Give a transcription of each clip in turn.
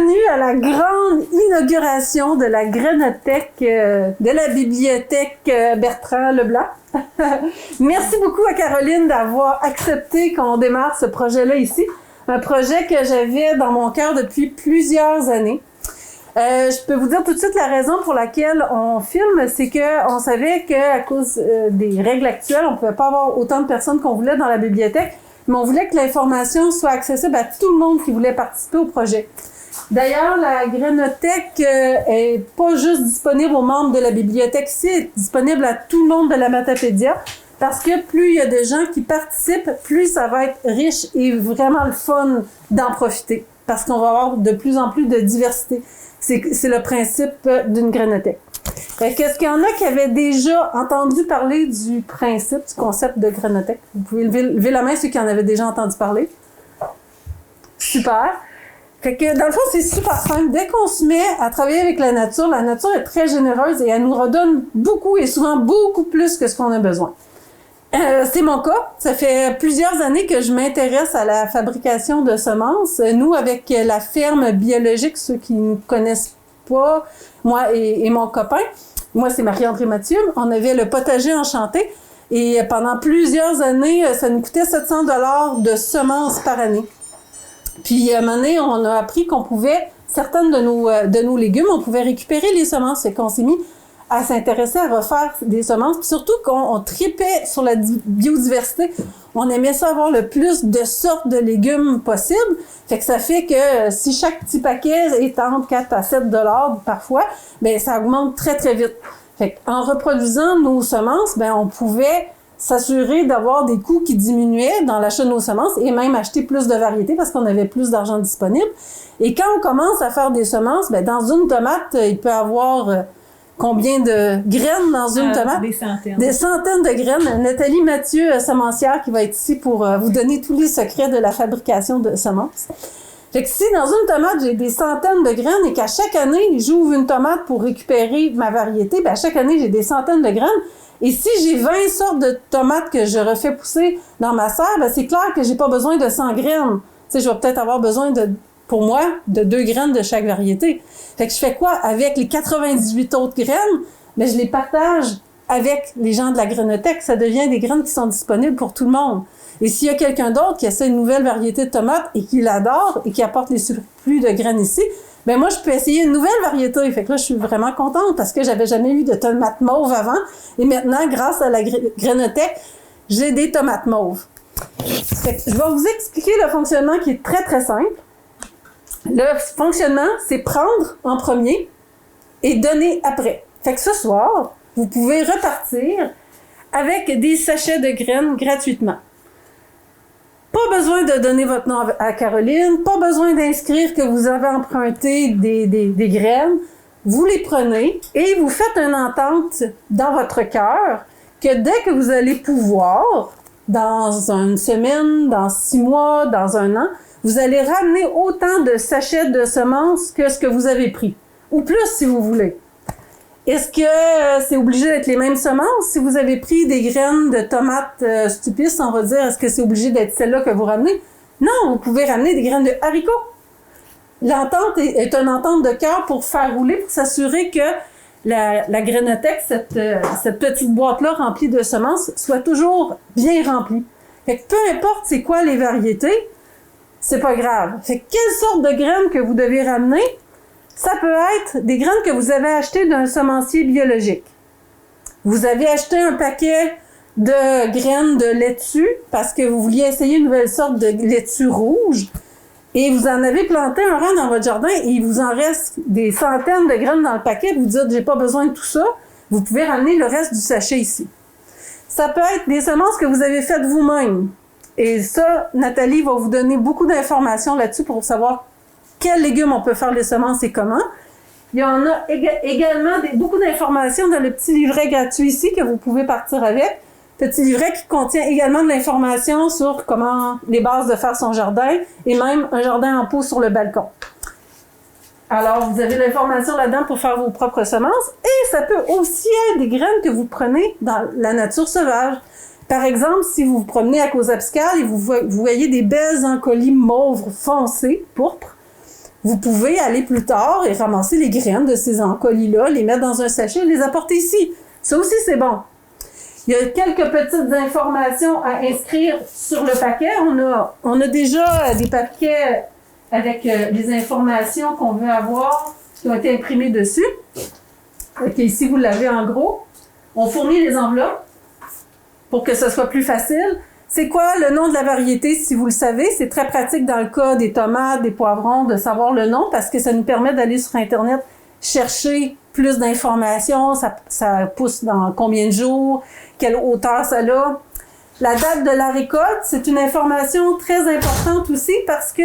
bienvenue à la grande inauguration de la Grénothèque de la bibliothèque Bertrand Leblanc. Merci beaucoup à Caroline d'avoir accepté qu'on démarre ce projet-là ici. Un projet que j'avais dans mon cœur depuis plusieurs années. Je peux vous dire tout de suite la raison pour laquelle on filme, c'est que on savait qu'à cause des règles actuelles, on pouvait pas avoir autant de personnes qu'on voulait dans la bibliothèque, mais on voulait que l'information soit accessible à tout le monde qui voulait participer au projet. D'ailleurs, la Grénothèque est pas juste disponible aux membres de la bibliothèque ici, elle est disponible à tout le monde de la Matapédia, parce que plus il y a de gens qui participent, plus ça va être riche et vraiment le fun d'en profiter, parce qu'on va avoir de plus en plus de diversité. C'est le principe d'une Grénothèque. Est-ce qu'il y en a qui avaient déjà entendu parler du principe, du concept de Grénothèque? Vous pouvez lever la main ceux qui en avaient déjà entendu parler. Super. Fait que dans le fond, c'est super simple. Dès qu'on se met à travailler avec la nature est très généreuse et elle nous redonne beaucoup et souvent beaucoup plus que ce qu'on a besoin. C'est mon cas. Ça fait plusieurs années que je m'intéresse à la fabrication de semences. Nous, avec la ferme biologique, ceux qui ne connaissent pas, moi et mon copain, moi c'est Marie-André Mathieu, on avait le potager enchanté et pendant plusieurs années, ça nous coûtait 700 $ de semences par année. Puis à un moment donné, on a appris qu'on pouvait, certaines de nos légumes, on pouvait récupérer les semences, et qu'on s'est mis à s'intéresser à refaire des semences, puis surtout qu'on tripait sur la biodiversité. On aimait ça avoir le plus de sortes de légumes possible. Fait que ça fait que si chaque petit paquet est entre 4 à 7 $ parfois, ben ça augmente très très vite. Fait qu'en reproduisant nos semences, ben on pouvait s'assurer d'avoir des coûts qui diminuaient dans l'achat de nos semences et même acheter plus de variétés parce qu'on avait plus d'argent disponible. Et quand on commence à faire des semences, ben dans une tomate, il peut avoir combien de graines dans une tomate? Des centaines. Des centaines de graines. Nathalie Mathieu, semencière, qui va être ici pour vous donner tous les secrets de la fabrication de semences. Fait que si dans une tomate, j'ai des centaines de graines et qu'à chaque année, j'ouvre une tomate pour récupérer ma variété, ben à chaque année, j'ai des centaines de graines. Et si j'ai 20 sortes de tomates que je refais pousser dans ma serre, ben c'est clair que j'ai pas besoin de 100 graines. Tu sais, je vais peut-être avoir besoin pour moi, de 2 graines de chaque variété. Fait que je fais quoi? Avec les 98 autres graines, ben je les partage avec les gens de la Grénothèque. Ça devient des graines qui sont disponibles pour tout le monde. Et s'il y a quelqu'un d'autre qui essaie une nouvelle variété de tomates et qui l'adore et qui apporte les surplus de graines ici, ben moi, je peux essayer une nouvelle variété. Fait que là, je suis vraiment contente parce que j'avais jamais eu de tomates mauves avant. Et maintenant, grâce à la Grénothèque, j'ai des tomates mauves. Fait que je vais vous expliquer le fonctionnement qui est très, très simple. Le fonctionnement, c'est prendre en premier et donner après. Fait que ce soir, vous pouvez repartir avec des sachets de graines gratuitement. Pas besoin de donner votre nom à Caroline, pas besoin d'inscrire que vous avez emprunté des graines. Vous les prenez et vous faites une entente dans votre cœur que dès que vous allez pouvoir, dans une semaine, dans 6 mois, dans 1 an, vous allez ramener autant de sachets de semences que ce que vous avez pris. Ou plus, si vous voulez. Est-ce que c'est obligé d'être les mêmes semences? Si vous avez pris des graines de tomates stupices, on va dire, est-ce que c'est obligé d'être celle-là que vous ramenez? Non, vous pouvez ramener des graines de haricots. L'entente est une entente de cœur pour faire rouler, pour s'assurer que la Grénothèque, cette petite boîte-là remplie de semences, soit toujours bien remplie. Fait que peu importe c'est quoi les variétés, c'est pas grave. Fait que quelle sorte de graines que vous devez ramener? Ça peut être des graines que vous avez achetées d'un semencier biologique. Vous avez acheté un paquet de graines de laitue parce que vous vouliez essayer une nouvelle sorte de laitue rouge et vous en avez planté un rang dans votre jardin et il vous en reste des centaines de graines dans le paquet. Vous dites, j'ai pas besoin de tout ça. Vous pouvez ramener le reste du sachet ici. Ça peut être des semences que vous avez faites vous-même. Et ça, Nathalie va vous donner beaucoup d'informations là-dessus pour savoir quels légumes on peut faire les semences et comment. Il y en a également beaucoup d'informations dans le petit livret gratuit ici que vous pouvez partir avec. Petit livret qui contient également de l'information sur comment les bases de faire son jardin et même un jardin en pot sur le balcon. Alors, vous avez l'information là-dedans pour faire vos propres semences et ça peut aussi être des graines que vous prenez dans la nature sauvage. Par exemple, si vous vous promenez à Cozapscal et vous voyez des belles encolis mauves foncées, pourpres, vous pouvez aller plus tard et ramasser les graines de ces encolis-là, les mettre dans un sachet et les apporter ici. Ça aussi, c'est bon. Il y a quelques petites informations à inscrire sur le paquet. On a déjà des paquets avec les informations qu'on veut avoir qui ont été imprimées dessus. Ok, ici, vous l'avez en gros. On fournit les enveloppes pour que ce soit plus facile. C'est quoi le nom de la variété, si vous le savez? C'est très pratique dans le cas des tomates, des poivrons, de savoir le nom parce que ça nous permet d'aller sur Internet chercher plus d'informations. Ça pousse dans combien de jours, quelle hauteur ça a. La date de la récolte, c'est une information très importante aussi parce que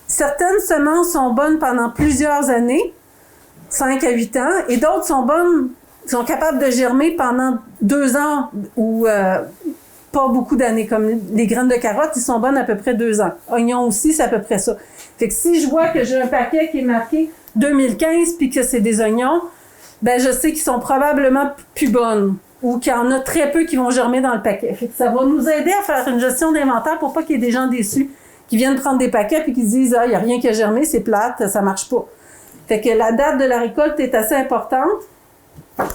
certaines semences sont bonnes pendant plusieurs années, 5 à 8 ans, et d'autres sont capables de germer pendant 2 ans ou pas beaucoup d'années. Comme les graines de carottes, ils sont bonnes à peu près 2 ans. Oignons aussi, c'est à peu près ça. Fait que si je vois que j'ai un paquet qui est marqué 2015 puis que c'est des oignons, ben je sais qu'ils sont probablement plus bonnes ou qu'il y en a très peu qui vont germer dans le paquet. Fait que ça va nous aider à faire une gestion d'inventaire pour pas qu'il y ait des gens déçus qui viennent prendre des paquets puis qui se disent « Ah, il n'y a rien qui a germé, c'est plate, ça marche pas ». Fait que la date de la récolte est assez importante.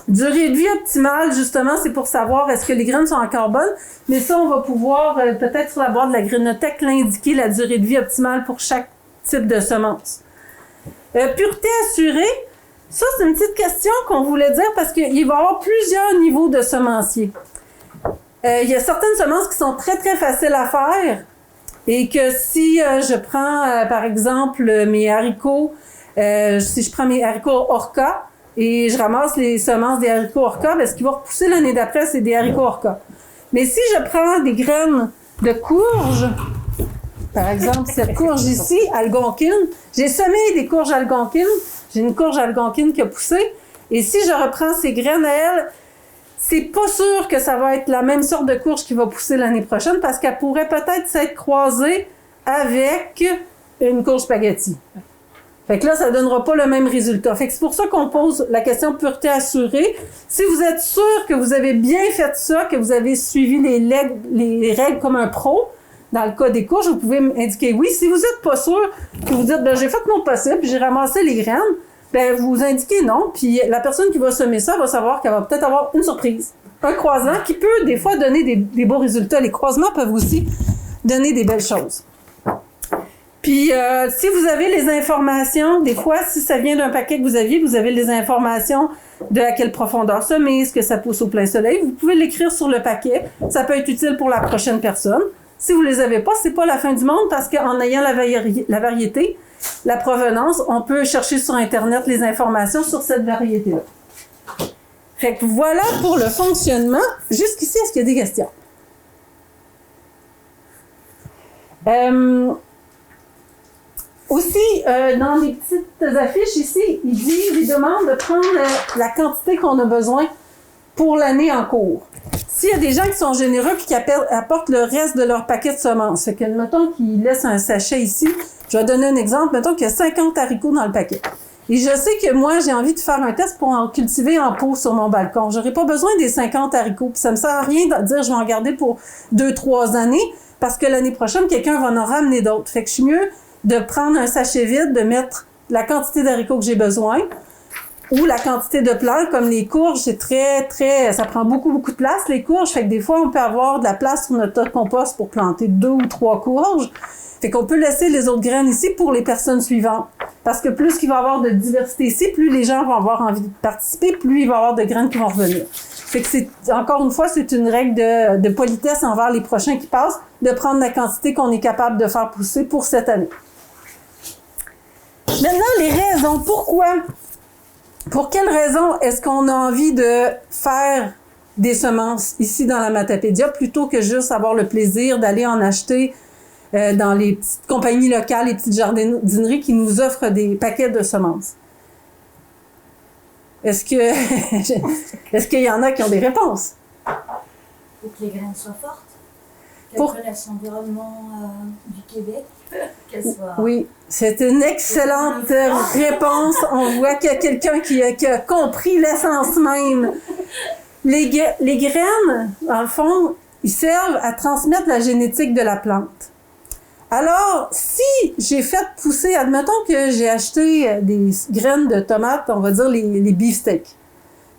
Durée de vie optimale, justement, c'est pour savoir est-ce que les graines sont encore bonnes. Mais ça, on va pouvoir, peut-être sur la boîte de la Grainothèque, l'indiquer, la durée de vie optimale pour chaque type de semence. Pureté assurée, ça, c'est une petite question qu'on voulait dire parce qu'il va y avoir plusieurs niveaux de semenciers. Il y a certaines semences qui sont très, très faciles à faire et que si je prends, par exemple, mes haricots, si je prends mes haricots Orca et je ramasse les semences des haricots Orca, ben, ce qui va repousser l'année d'après, c'est des haricots Orca. Mais si je prends des graines de courge, par exemple, cette courge ici, algonquine, j'ai semé des courges algonquines, j'ai une courge algonquine qui a poussé, et si je reprends ces graines à elle, c'est pas sûr que ça va être la même sorte de courge qui va pousser l'année prochaine parce qu'elle pourrait peut-être s'être croisée avec une courge spaghetti. Fait que là, ça donnera pas le même résultat. Fait que c'est pour ça qu'on pose la question pureté assurée. Si vous êtes sûr que vous avez bien fait ça, que vous avez suivi les règles comme un pro, dans le cas des courges, vous pouvez indiquer oui. Si vous n'êtes pas sûr, que vous dites, ben, j'ai fait mon possible, puis j'ai ramassé les graines, ben, vous indiquez non, puis la personne qui va semer ça va savoir qu'elle va peut-être avoir une surprise. Un croisement qui peut, des fois, donner des beaux résultats. Les croisements peuvent aussi donner des belles choses. Puis, si vous avez les informations, des fois, si ça vient d'un paquet que vous avez les informations de à quelle profondeur semer, ce que ça pousse au plein soleil, vous pouvez l'écrire sur le paquet. Ça peut être utile pour la prochaine personne. Si vous les avez pas, c'est pas la fin du monde parce qu'en ayant la variété, la provenance, on peut chercher sur Internet les informations sur cette variété-là. Fait que voilà pour le fonctionnement. Jusqu'ici, est-ce qu'il y a des questions? Aussi, dans les petites affiches ici, il demande de prendre la quantité qu'on a besoin pour l'année en cours. S'il y a des gens qui sont généreux et qui apportent le reste de leur paquet de semences, fait que, mettons qu'ils laissent un sachet ici, je vais donner un exemple, mettons qu'il y a 50 haricots dans le paquet. Et je sais que moi, j'ai envie de faire un test pour en cultiver en pot sur mon balcon. J'aurais pas besoin des 50 haricots. Puis ça me sert à rien de dire je vais en garder pour 2-3 années parce que l'année prochaine, quelqu'un va en ramener d'autres. Fait que je suis mieux de prendre un sachet vide, de mettre la quantité d'haricots que j'ai besoin ou la quantité de plantes, comme les courges, c'est ça prend beaucoup de place, les courges. Fait que des fois, on peut avoir de la place sur notre tas de compost pour planter 2 ou 3 courges. Fait qu'on peut laisser les autres graines ici pour les personnes suivantes. Parce que plus qu'il va y avoir de diversité ici, plus les gens vont avoir envie de participer, plus il va y avoir de graines qui vont revenir. Fait que encore une fois, c'est une règle de politesse envers les prochains qui passent, de prendre la quantité qu'on est capable de faire pousser pour cette année. Maintenant, les raisons. Pourquoi? Pour quelles raisons est-ce qu'on a envie de faire des semences ici dans la Matapédia plutôt que juste avoir le plaisir d'aller en acheter dans les petites compagnies locales, les petites jardineries qui nous offrent des paquets de semences? Est-ce qu'il y en a qui ont des réponses? Pour que les graines soient fortes, qu'elles connaissent l'environnement du Québec, qu'elles soient... Oui, c'est une excellente réponse. On voit qu'il y a quelqu'un qui a compris l'essence même. Les graines, dans le fond, ils servent à transmettre la génétique de la plante. Alors, si j'ai fait pousser, admettons que j'ai acheté des graines de tomates, on va dire les beefsteaks.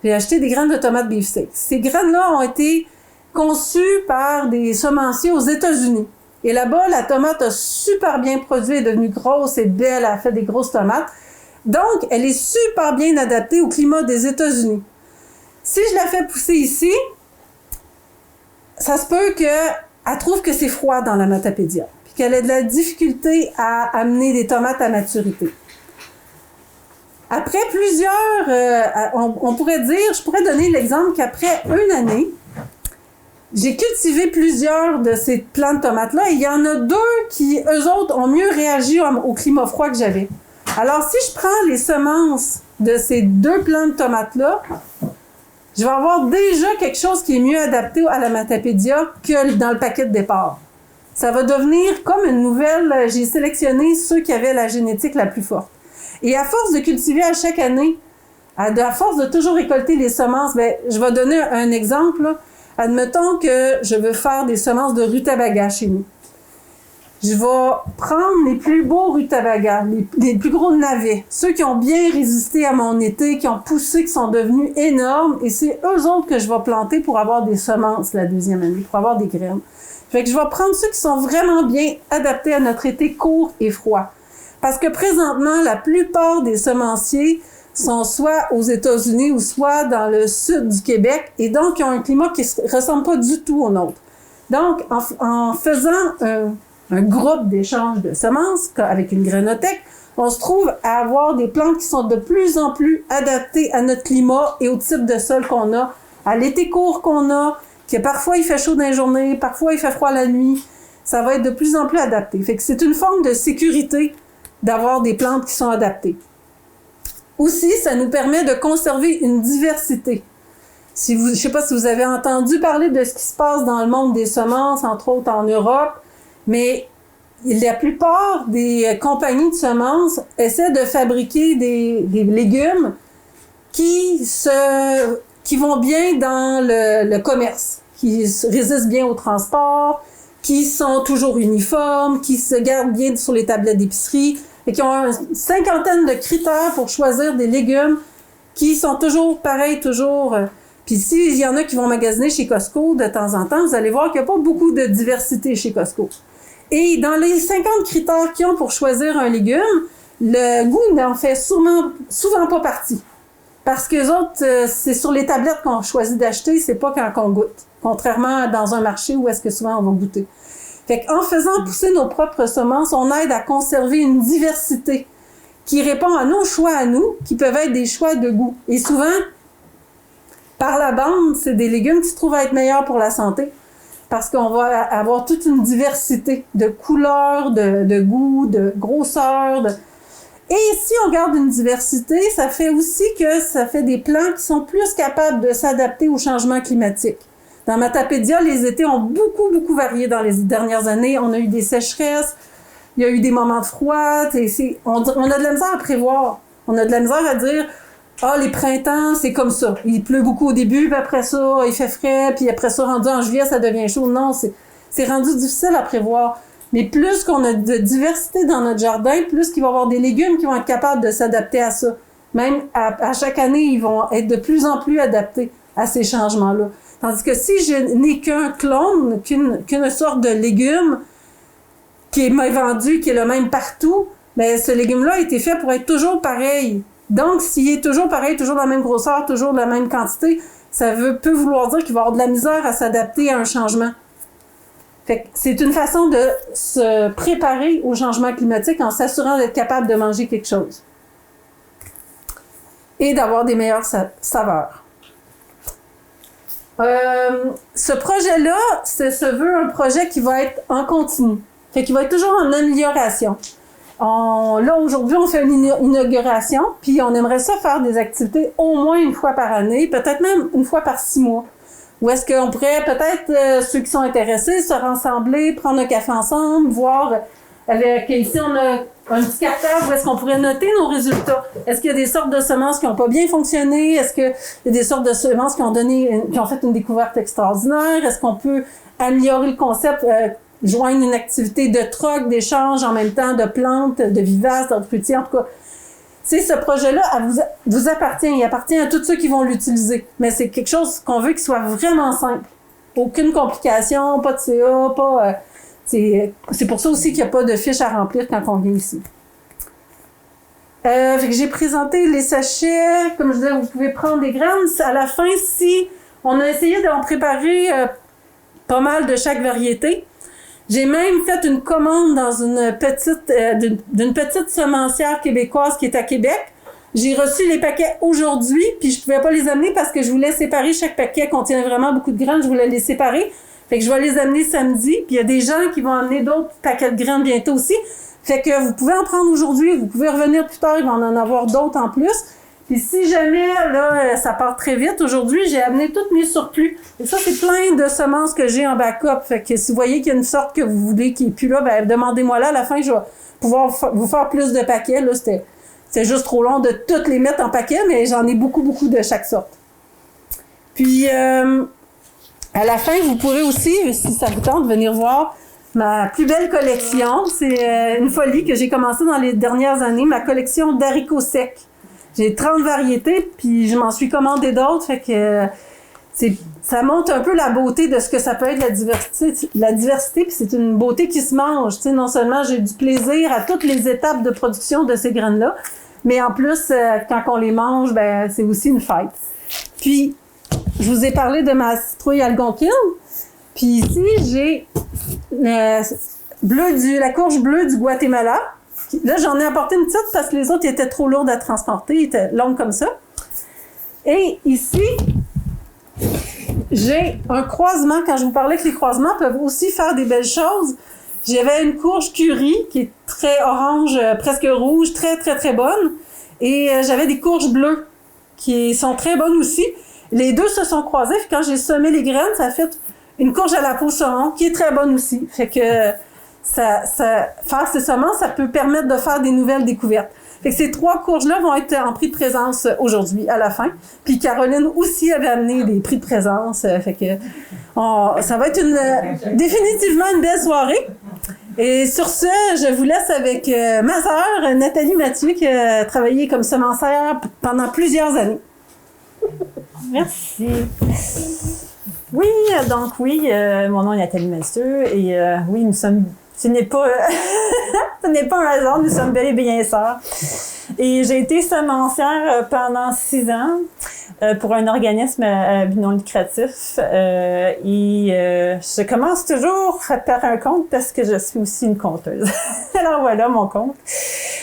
J'ai acheté des graines de tomates beefsteak. Ces graines-là ont été conçues par des semenciers aux États-Unis. Et là-bas, la tomate a super bien produit, elle est devenue grosse et belle, elle a fait des grosses tomates. Donc, elle est super bien adaptée au climat des États-Unis. Si je la fais pousser ici, ça se peut qu'elle trouve que c'est froid dans la Matapédia, puis qu'elle ait de la difficulté à amener des tomates à maturité. Après on pourrait dire, je pourrais donner l'exemple qu'après une année, j'ai cultivé plusieurs de ces plants de tomates-là et il y en a 2 qui, eux autres, ont mieux réagi au climat froid que j'avais. Alors, si je prends les semences de ces 2 plants de tomates-là, je vais avoir déjà quelque chose qui est mieux adapté à la Matapédia que dans le paquet de départ. Ça va devenir comme une nouvelle, j'ai sélectionné ceux qui avaient la génétique la plus forte. Et à force de cultiver à chaque année, à force de toujours récolter les semences, ben, je vais donner un exemple. Là. Admettons que je veux faire des semences de rutabaga chez nous. Je vais prendre les plus beaux rutabagas, les plus gros navets, ceux qui ont bien résisté à mon été, qui ont poussé, qui sont devenus énormes, et c'est eux autres que je vais planter pour avoir des semences la deuxième année, pour avoir des graines. Fait que je vais prendre ceux qui sont vraiment bien adaptés à notre été court et froid. Parce que présentement, la plupart des semenciers sont soit aux États-Unis ou soit dans le sud du Québec, et donc ils ont un climat qui ne ressemble pas du tout au nôtre. Donc, en faisant un groupe d'échange de semences avec une grainothèque, on se trouve à avoir des plantes qui sont de plus en plus adaptées à notre climat et au type de sol qu'on a, à l'été court qu'on a, que parfois il fait chaud dans les journées, parfois il fait froid la nuit. Ça va être de plus en plus adapté. Fait que c'est une forme de sécurité d'avoir des plantes qui sont adaptées. Aussi, ça nous permet de conserver une diversité. Je ne sais pas si vous avez entendu parler de ce qui se passe dans le monde des semences, entre autres en Europe, mais la plupart des compagnies de semences essaient de fabriquer des légumes qui vont bien dans le commerce, qui résistent bien au transport, qui sont toujours uniformes, qui se gardent bien sur les tablettes d'épicerie et qui ont une cinquantaine de critères pour choisir des légumes qui sont toujours pareils, toujours... Puis s'il y en a qui vont magasiner chez Costco de temps en temps, vous allez voir qu'il n'y a pas beaucoup de diversité chez Costco. Et dans les 50 critères qu'ils ont pour choisir un légume, le goût n'en fait souvent pas partie. Parce que les autres, c'est sur les tablettes qu'on choisit d'acheter, c'est pas quand on goûte. Contrairement à dans un marché où est-ce que souvent on va goûter. Fait qu'en faisant pousser nos propres semences, on aide à conserver une diversité qui répond à nos choix à nous, qui peuvent être des choix de goût. Et souvent, par la bande, c'est des légumes qui se trouvent à être meilleurs pour la santé. Parce qu'on va avoir toute une diversité de couleurs, de goûts, de grosseurs. Et si on garde une diversité, ça fait aussi que ça fait des plants qui sont plus capables de s'adapter au changement climatique. Dans Matapédia, les étés ont beaucoup varié dans les dernières années. On a eu des sécheresses, il y a eu des moments de froid. On a de la misère à prévoir. On a de la misère à dire les printemps, c'est comme ça. Il pleut beaucoup au début, puis après ça, il fait frais, puis après ça, rendu en juillet, ça devient chaud. Non, c'est rendu difficile à prévoir. Mais plus qu'on a de diversité dans notre jardin, plus qu'il va y avoir des légumes qui vont être capables de s'adapter à ça. Même à chaque année, ils vont être de plus en plus adaptés à ces changements-là. Tandis que si je n'ai qu'un clone, qu'une sorte de légume qui est vendu, qui est le même partout, bien, ce légume-là a été fait pour être toujours pareil. Donc, s'il est toujours pareil, toujours de la même grosseur, toujours de la même quantité, ça peut vouloir dire qu'il va avoir de la misère à s'adapter à un changement. Fait que c'est une façon de se préparer au changement climatique en s'assurant d'être capable de manger quelque chose. Et d'avoir des meilleures saveurs. Ce projet-là, se veut un projet qui va être en continu. Fait qu'il va être toujours en amélioration. Là, aujourd'hui, on fait une inauguration, puis on aimerait ça faire des activités au moins une fois par année, peut-être même une fois par 6 mois. Ou est-ce qu'on pourrait peut-être, ceux qui sont intéressés, se rassembler, prendre un café ensemble, voir avec, ici on a un petit capteur où est-ce qu'on pourrait noter nos résultats. Est-ce qu'il y a des sortes de semences qui n'ont pas bien fonctionné? Est-ce qu'il y a des sortes de semences qui ont fait une découverte extraordinaire? Est-ce qu'on peut améliorer le concept? joindre une activité de troc, d'échange en même temps, de plantes, de vivaces, d'horticulture, en tout cas. Tu sais, ce projet-là, vous appartient. Il appartient à tous ceux qui vont l'utiliser. Mais c'est quelque chose qu'on veut qu'il soit vraiment simple. Aucune complication, pas de CA, pas... c'est pour ça aussi qu'il n'y a pas de fiche à remplir quand on vient ici. Fait que j'ai présenté les sachets. Comme je disais, vous pouvez prendre des graines. À la fin, si on a essayé d'en préparer pas mal de chaque variété, j'ai même fait une commande dans une d'une petite semencière québécoise qui est à Québec. J'ai reçu les paquets aujourd'hui, puis je pouvais pas les amener parce que je voulais séparer. Chaque paquet contient vraiment beaucoup de graines, je voulais les séparer. Fait que je vais les amener samedi, puis il y a des gens qui vont amener d'autres paquets de graines bientôt aussi. Fait que vous pouvez en prendre aujourd'hui, vous pouvez revenir plus tard, il va en avoir d'autres en plus. Puis si jamais, là, ça part très vite, aujourd'hui, j'ai amené tous mes surplus. Et ça, c'est plein de semences que j'ai en backup. Fait que si vous voyez qu'il y a une sorte que vous voulez qui est plus là, ben demandez-moi là. À la fin, je vais pouvoir vous faire plus de paquets. Là, c'était juste trop long de toutes les mettre en paquet, mais j'en ai beaucoup, beaucoup de chaque sorte. Puis, à la fin, vous pourrez aussi, si ça vous tente, venir voir ma plus belle collection. C'est une folie que j'ai commencé dans les dernières années, ma collection d'haricots secs. J'ai 30 variétés, puis je m'en suis commandé d'autres, fait que ça montre un peu la beauté de ce que ça peut être la diversité, puis c'est une beauté qui se mange. Tu sais, non seulement j'ai du plaisir à toutes les étapes de production de ces graines-là, mais en plus, quand on les mange, ben c'est aussi une fête. Puis, je vous ai parlé de ma citrouille algonquine, puis ici, j'ai la courge bleue du Guatemala. Là, j'en ai apporté une petite parce que les autres étaient trop lourdes à transporter, ils étaient longues comme ça. Et ici, j'ai un croisement. Quand je vous parlais que les croisements peuvent aussi faire des belles choses, j'avais une courge curry qui est très orange, presque rouge, très, très, très bonne. Et j'avais des courges bleues qui sont très bonnes aussi. Les deux se sont croisés. Puis quand j'ai semé les graines, ça a fait une courge à la peau saumon qui est très bonne aussi. Fait que faire ces semences, ça peut permettre de faire des nouvelles découvertes. Fait que ces 3 courges-là vont être en prix de présence aujourd'hui, à la fin. Puis Caroline aussi avait amené des prix de présence. Fait que ça va être définitivement une belle soirée. Et sur ce, je vous laisse avec ma sœur, Nathalie Mathieu, qui a travaillé comme semencière pendant plusieurs années. Merci. Oui, donc mon nom est Nathalie Mathieu et oui, nous sommes... Ce n'est pas un hasard, nous sommes bel et bien sœurs. Et j'ai été semencière pendant 6 ans pour un organisme à but non lucratif. Je commence toujours par un compte parce que je suis aussi une conteuse. Alors voilà mon compte.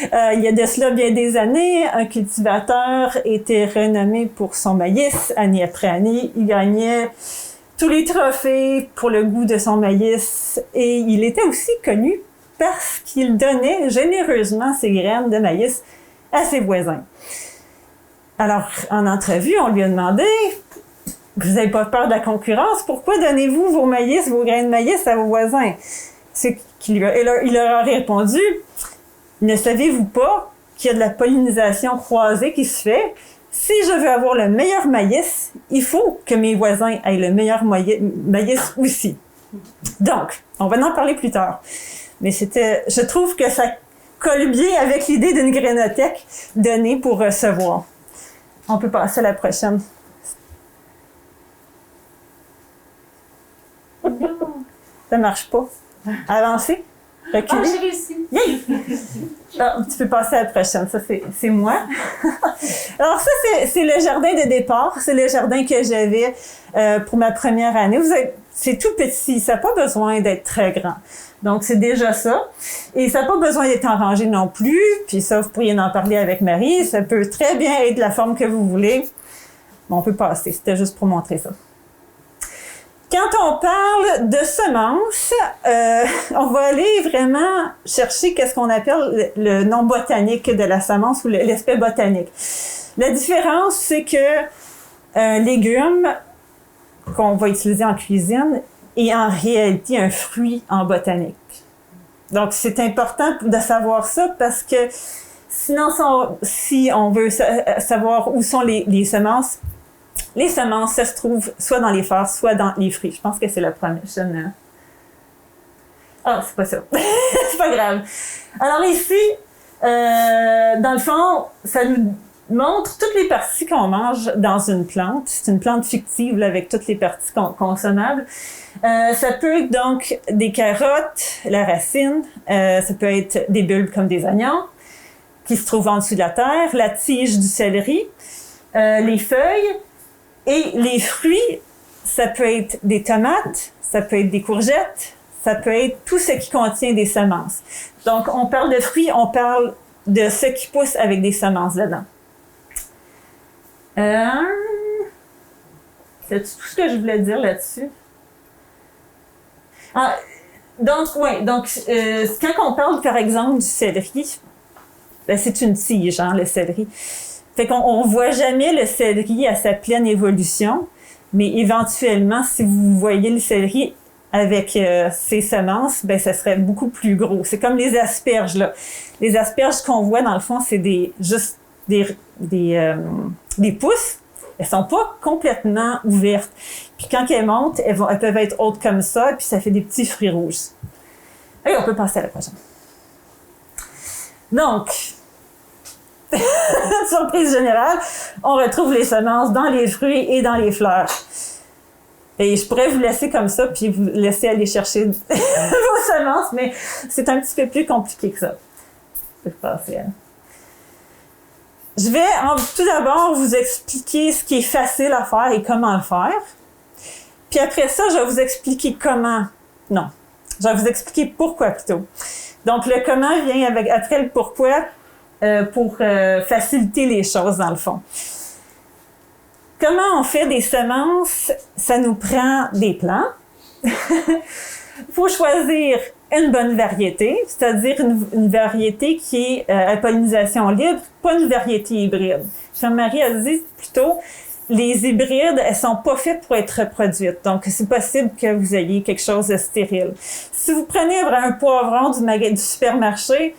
Il y a de cela bien des années, un cultivateur était renommé pour son maïs année après année. Il gagnait tous les trophées pour le goût de son maïs et il était aussi connu parce qu'il donnait généreusement ses graines de maïs à ses voisins. Alors, en entrevue, on lui a demandé « Vous n'avez pas peur de la concurrence? Pourquoi donnez-vous vos graines de maïs à vos voisins? » Il leur a répondu « Ne savez-vous pas qu'il y a de la pollinisation croisée qui se fait? Si je veux avoir le meilleur maïs, il faut que mes voisins aient le meilleur maïs aussi. » Donc, on va en parler plus tard. Mais je trouve que ça colle bien avec l'idée d'une grainothèque donnée pour recevoir. On peut passer à la prochaine. Ça marche pas. Avancer. Reculer. J'ai réussi. Yeah. Tu peux passer à la prochaine. Ça, c'est moi. Alors ça, c'est le jardin de départ. C'est le jardin que j'avais pour ma première année. C'est tout petit. Ça n'a pas besoin d'être très grand. Donc, c'est déjà ça. Et ça n'a pas besoin d'être en rangée non plus. Puis ça, vous pourriez en parler avec Marie. Ça peut très bien être de la forme que vous voulez. Bon, on peut passer. C'était juste pour montrer ça. Quand on parle de semences, on va aller vraiment chercher qu'est-ce qu'on appelle le nom botanique de la semence ou l'aspect botanique. La différence, c'est que un légume qu'on va utiliser en cuisine est en réalité un fruit en botanique. Donc, c'est important de savoir ça parce que sinon, si on veut savoir où sont les semences, ça se trouve soit dans les fleurs, soit dans les fruits. Je pense que c'est la prochaine. Ah, c'est pas ça. C'est pas grave. Alors ici, dans le fond, ça nous montre toutes les parties qu'on mange dans une plante. C'est une plante fictive là, avec toutes les parties consommables. Ça peut être donc des carottes, la racine, ça peut être des bulbes comme des oignons qui se trouvent en dessous de la terre, la tige du céleri, les feuilles et les fruits. Ça peut être des tomates, ça peut être des courgettes, ça peut être tout ce qui contient des semences. Donc, on parle de fruits, on parle de ce qui pousse avec des semences dedans. C'est tout ce que je voulais dire là-dessus. Ah, donc, quand on parle, par exemple, du céleri, ben, c'est une tige, hein, le céleri. Fait qu'on voit jamais le céleri à sa pleine évolution, mais éventuellement, si vous voyez le céleri avec ses semences, ben ça serait beaucoup plus gros. C'est comme les asperges, là. Les asperges qu'on voit, dans le fond, c'est juste des pousses. Elles sont pas complètement ouvertes. Puis quand elles montent, elles peuvent être hautes comme ça, puis ça fait des petits fruits rouges. Et on peut passer à la prochaine. Donc, surprise générale, on retrouve les semences dans les fruits et dans les fleurs. Et je pourrais vous laisser comme ça, puis vous laisser aller chercher vos semences, mais c'est un petit peu plus compliqué que ça. Je peux passer à... Je vais tout d'abord vous expliquer ce qui est facile à faire et comment le faire. Puis après ça, je vais vous expliquer comment. Non, je vais vous expliquer pourquoi plutôt. Donc le comment vient après le pourquoi pour faciliter les choses dans le fond. Comment on fait des semences? Ça nous prend des plants. Il faut choisir une bonne variété, c'est-à-dire une variété qui est à pollinisation libre, pas une variété hybride. Comme Marie a dit plutôt, les hybrides, elles sont pas faites pour être reproduites. Donc, c'est possible que vous ayez quelque chose de stérile. Si vous prenez un poivron du supermarché,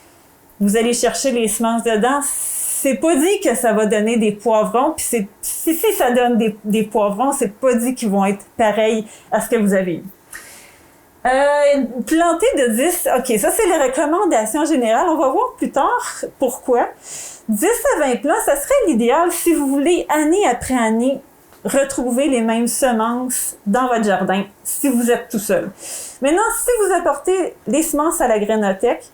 vous allez chercher les semences dedans, c'est pas dit que ça va donner des poivrons, puis si ça donne des poivrons, c'est pas dit qu'ils vont être pareils à ce que vous avez eu. Planter de 10, ok, ça c'est les recommandations générales. On va voir plus tard pourquoi. 10 à 20 plants, ça serait l'idéal si vous voulez, année après année, retrouver les mêmes semences dans votre jardin, si vous êtes tout seul. Maintenant, si vous apportez les semences à la grainothèque,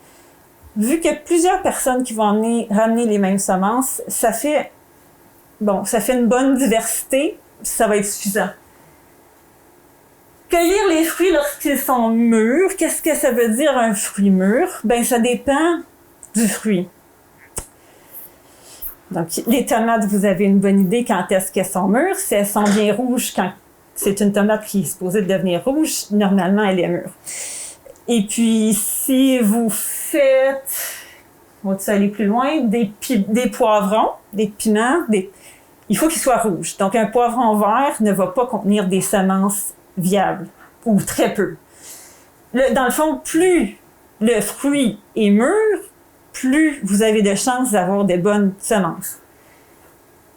vu qu'il y a plusieurs personnes qui vont ramener les mêmes semences, ça fait une bonne diversité, ça va être suffisant. Cueillir les fruits lorsqu'ils sont mûrs, qu'est-ce que ça veut dire un fruit mûr? Ben, ça dépend du fruit. Donc, les tomates, vous avez une bonne idée quand est-ce qu'elles sont mûres. Si elles sont bien rouges, quand c'est une tomate qui est supposée devenir rouge, normalement, elle est mûre. Et puis, si vous faites, on va aller plus loin, des poivrons, des piments, il faut qu'ils soient rouges. Donc, un poivron vert ne va pas contenir des semences viables, ou très peu. Dans le fond, plus le fruit est mûr, plus vous avez de chances d'avoir de bonnes semences.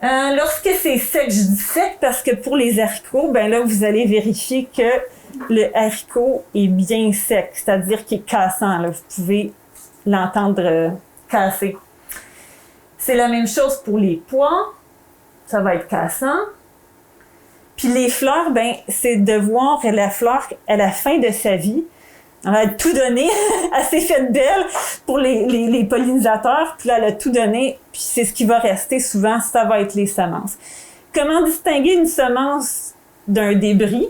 Lorsque c'est sec, je dis sec parce que pour les haricots, ben là, vous allez vérifier que le haricot est bien sec, c'est-à-dire qu'il est cassant. Là. Vous pouvez l'entendre casser. C'est la même chose pour les pois. Ça va être cassant. Puis les fleurs, ben, c'est de voir la fleur à la fin de sa vie. Elle a tout donné, elle s'est faite belle pour les pollinisateurs, puis là, elle a tout donné, puis c'est ce qui va rester souvent, ça va être les semences. Comment distinguer une semence d'un débris?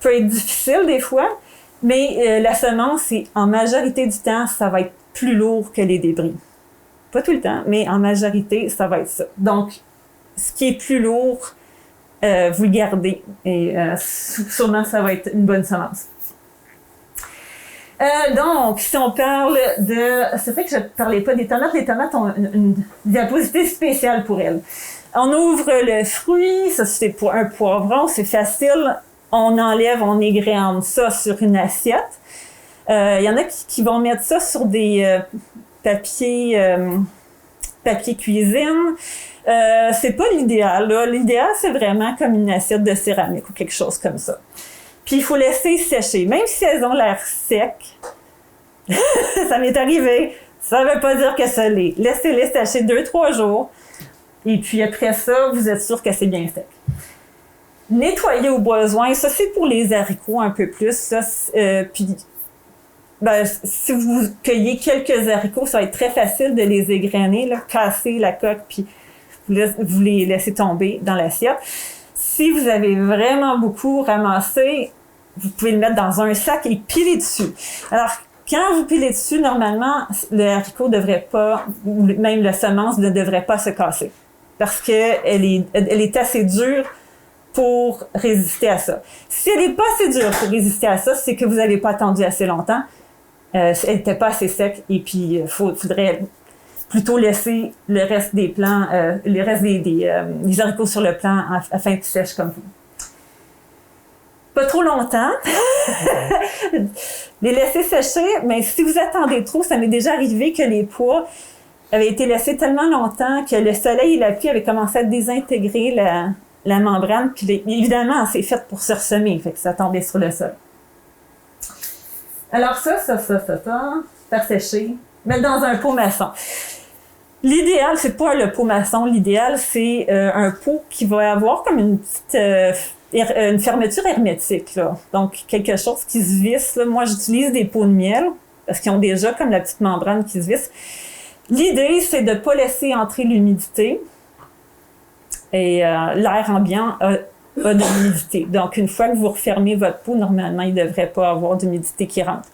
Peut être difficile des fois, mais la semence, en majorité du temps, ça va être plus lourd que les débris. Pas tout le temps, mais en majorité, ça va être ça. Donc, ce qui est plus lourd, vous le gardez, et sûrement, ça va être une bonne semence. Donc, si on parle de... C'est vrai que je ne parlais pas des tomates. Les tomates ont une diapositive spéciale pour elles. On ouvre le fruit, ça c'est pour un poivron, c'est facile. On enlève, on égrémente ça sur une assiette. Il y en a qui vont mettre ça sur des papier cuisine. C'est pas l'idéal, là. L'idéal, c'est vraiment comme une assiette de céramique ou quelque chose comme ça. Puis il faut laisser sécher. Même si elles ont l'air secs, ça m'est arrivé, ça ne veut pas dire que ça l'est. Laissez-les sécher 2-3 jours. Et puis après ça, vous êtes sûr que c'est bien sec. Nettoyer au besoin, ça c'est pour les haricots un peu plus. Ça, puis si vous cueillez quelques haricots, ça va être très facile de les égrener, là, casser la coque, puis vous les laissez tomber dans l'assiette. Si vous avez vraiment beaucoup ramassé, vous pouvez le mettre dans un sac et piler dessus. Alors, quand vous pilez dessus, normalement, le haricot ne devrait pas, ou même la semence ne devrait pas se casser. Parce qu'elle est assez dure pour résister à ça. Si elle n'est pas assez dure pour résister à ça, c'est que vous n'avez pas attendu assez longtemps. Elle n'était pas assez sec et puis il faudrait plutôt laisser le reste des plants, le reste des haricots sur le plant afin qu'ils sèchent comme vous. Pas trop longtemps. Les laisser sécher, mais si vous attendez trop, ça m'est déjà arrivé que les pois avaient été laissés tellement longtemps que le soleil et la pluie avaient commencé à désintégrer la membrane, puis évidemment, c'est fait pour se ressemer, fait que ça tombait sur le sol. Alors ça, faire sécher, mettre dans un pot maçon. L'idéal, c'est pas le pot maçon, l'idéal, c'est un pot qui va avoir comme une petite une fermeture hermétique, là. Donc, quelque chose qui se visse. Là. Moi, j'utilise des pots de miel, parce qu'ils ont déjà comme la petite membrane qui se visse. L'idée, c'est de ne pas laisser entrer l'humidité. Et l'air ambiant a de l'humidité. Donc, une fois que vous refermez votre pot, normalement, il ne devrait pas avoir d'humidité qui rentre.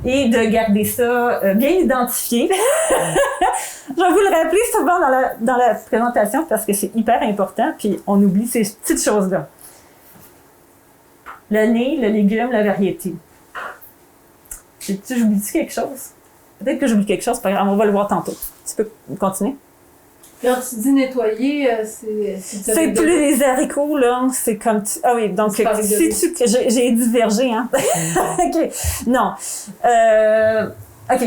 Et de garder ça bien identifié. Je vais vous le rappeler souvent dans la présentation parce que c'est hyper important, puis on oublie ces petites choses-là. Le nez, le légume, la variété. J'oublie-tu quelque chose? Peut-être que j'oublie quelque chose, pas grave, on va le voir tantôt. Tu peux continuer? Quand tu dis nettoyer, c'est plus les haricots, là. C'est comme... Ah oui, donc si tu... J'ai divergé, hein? OK. Non. OK.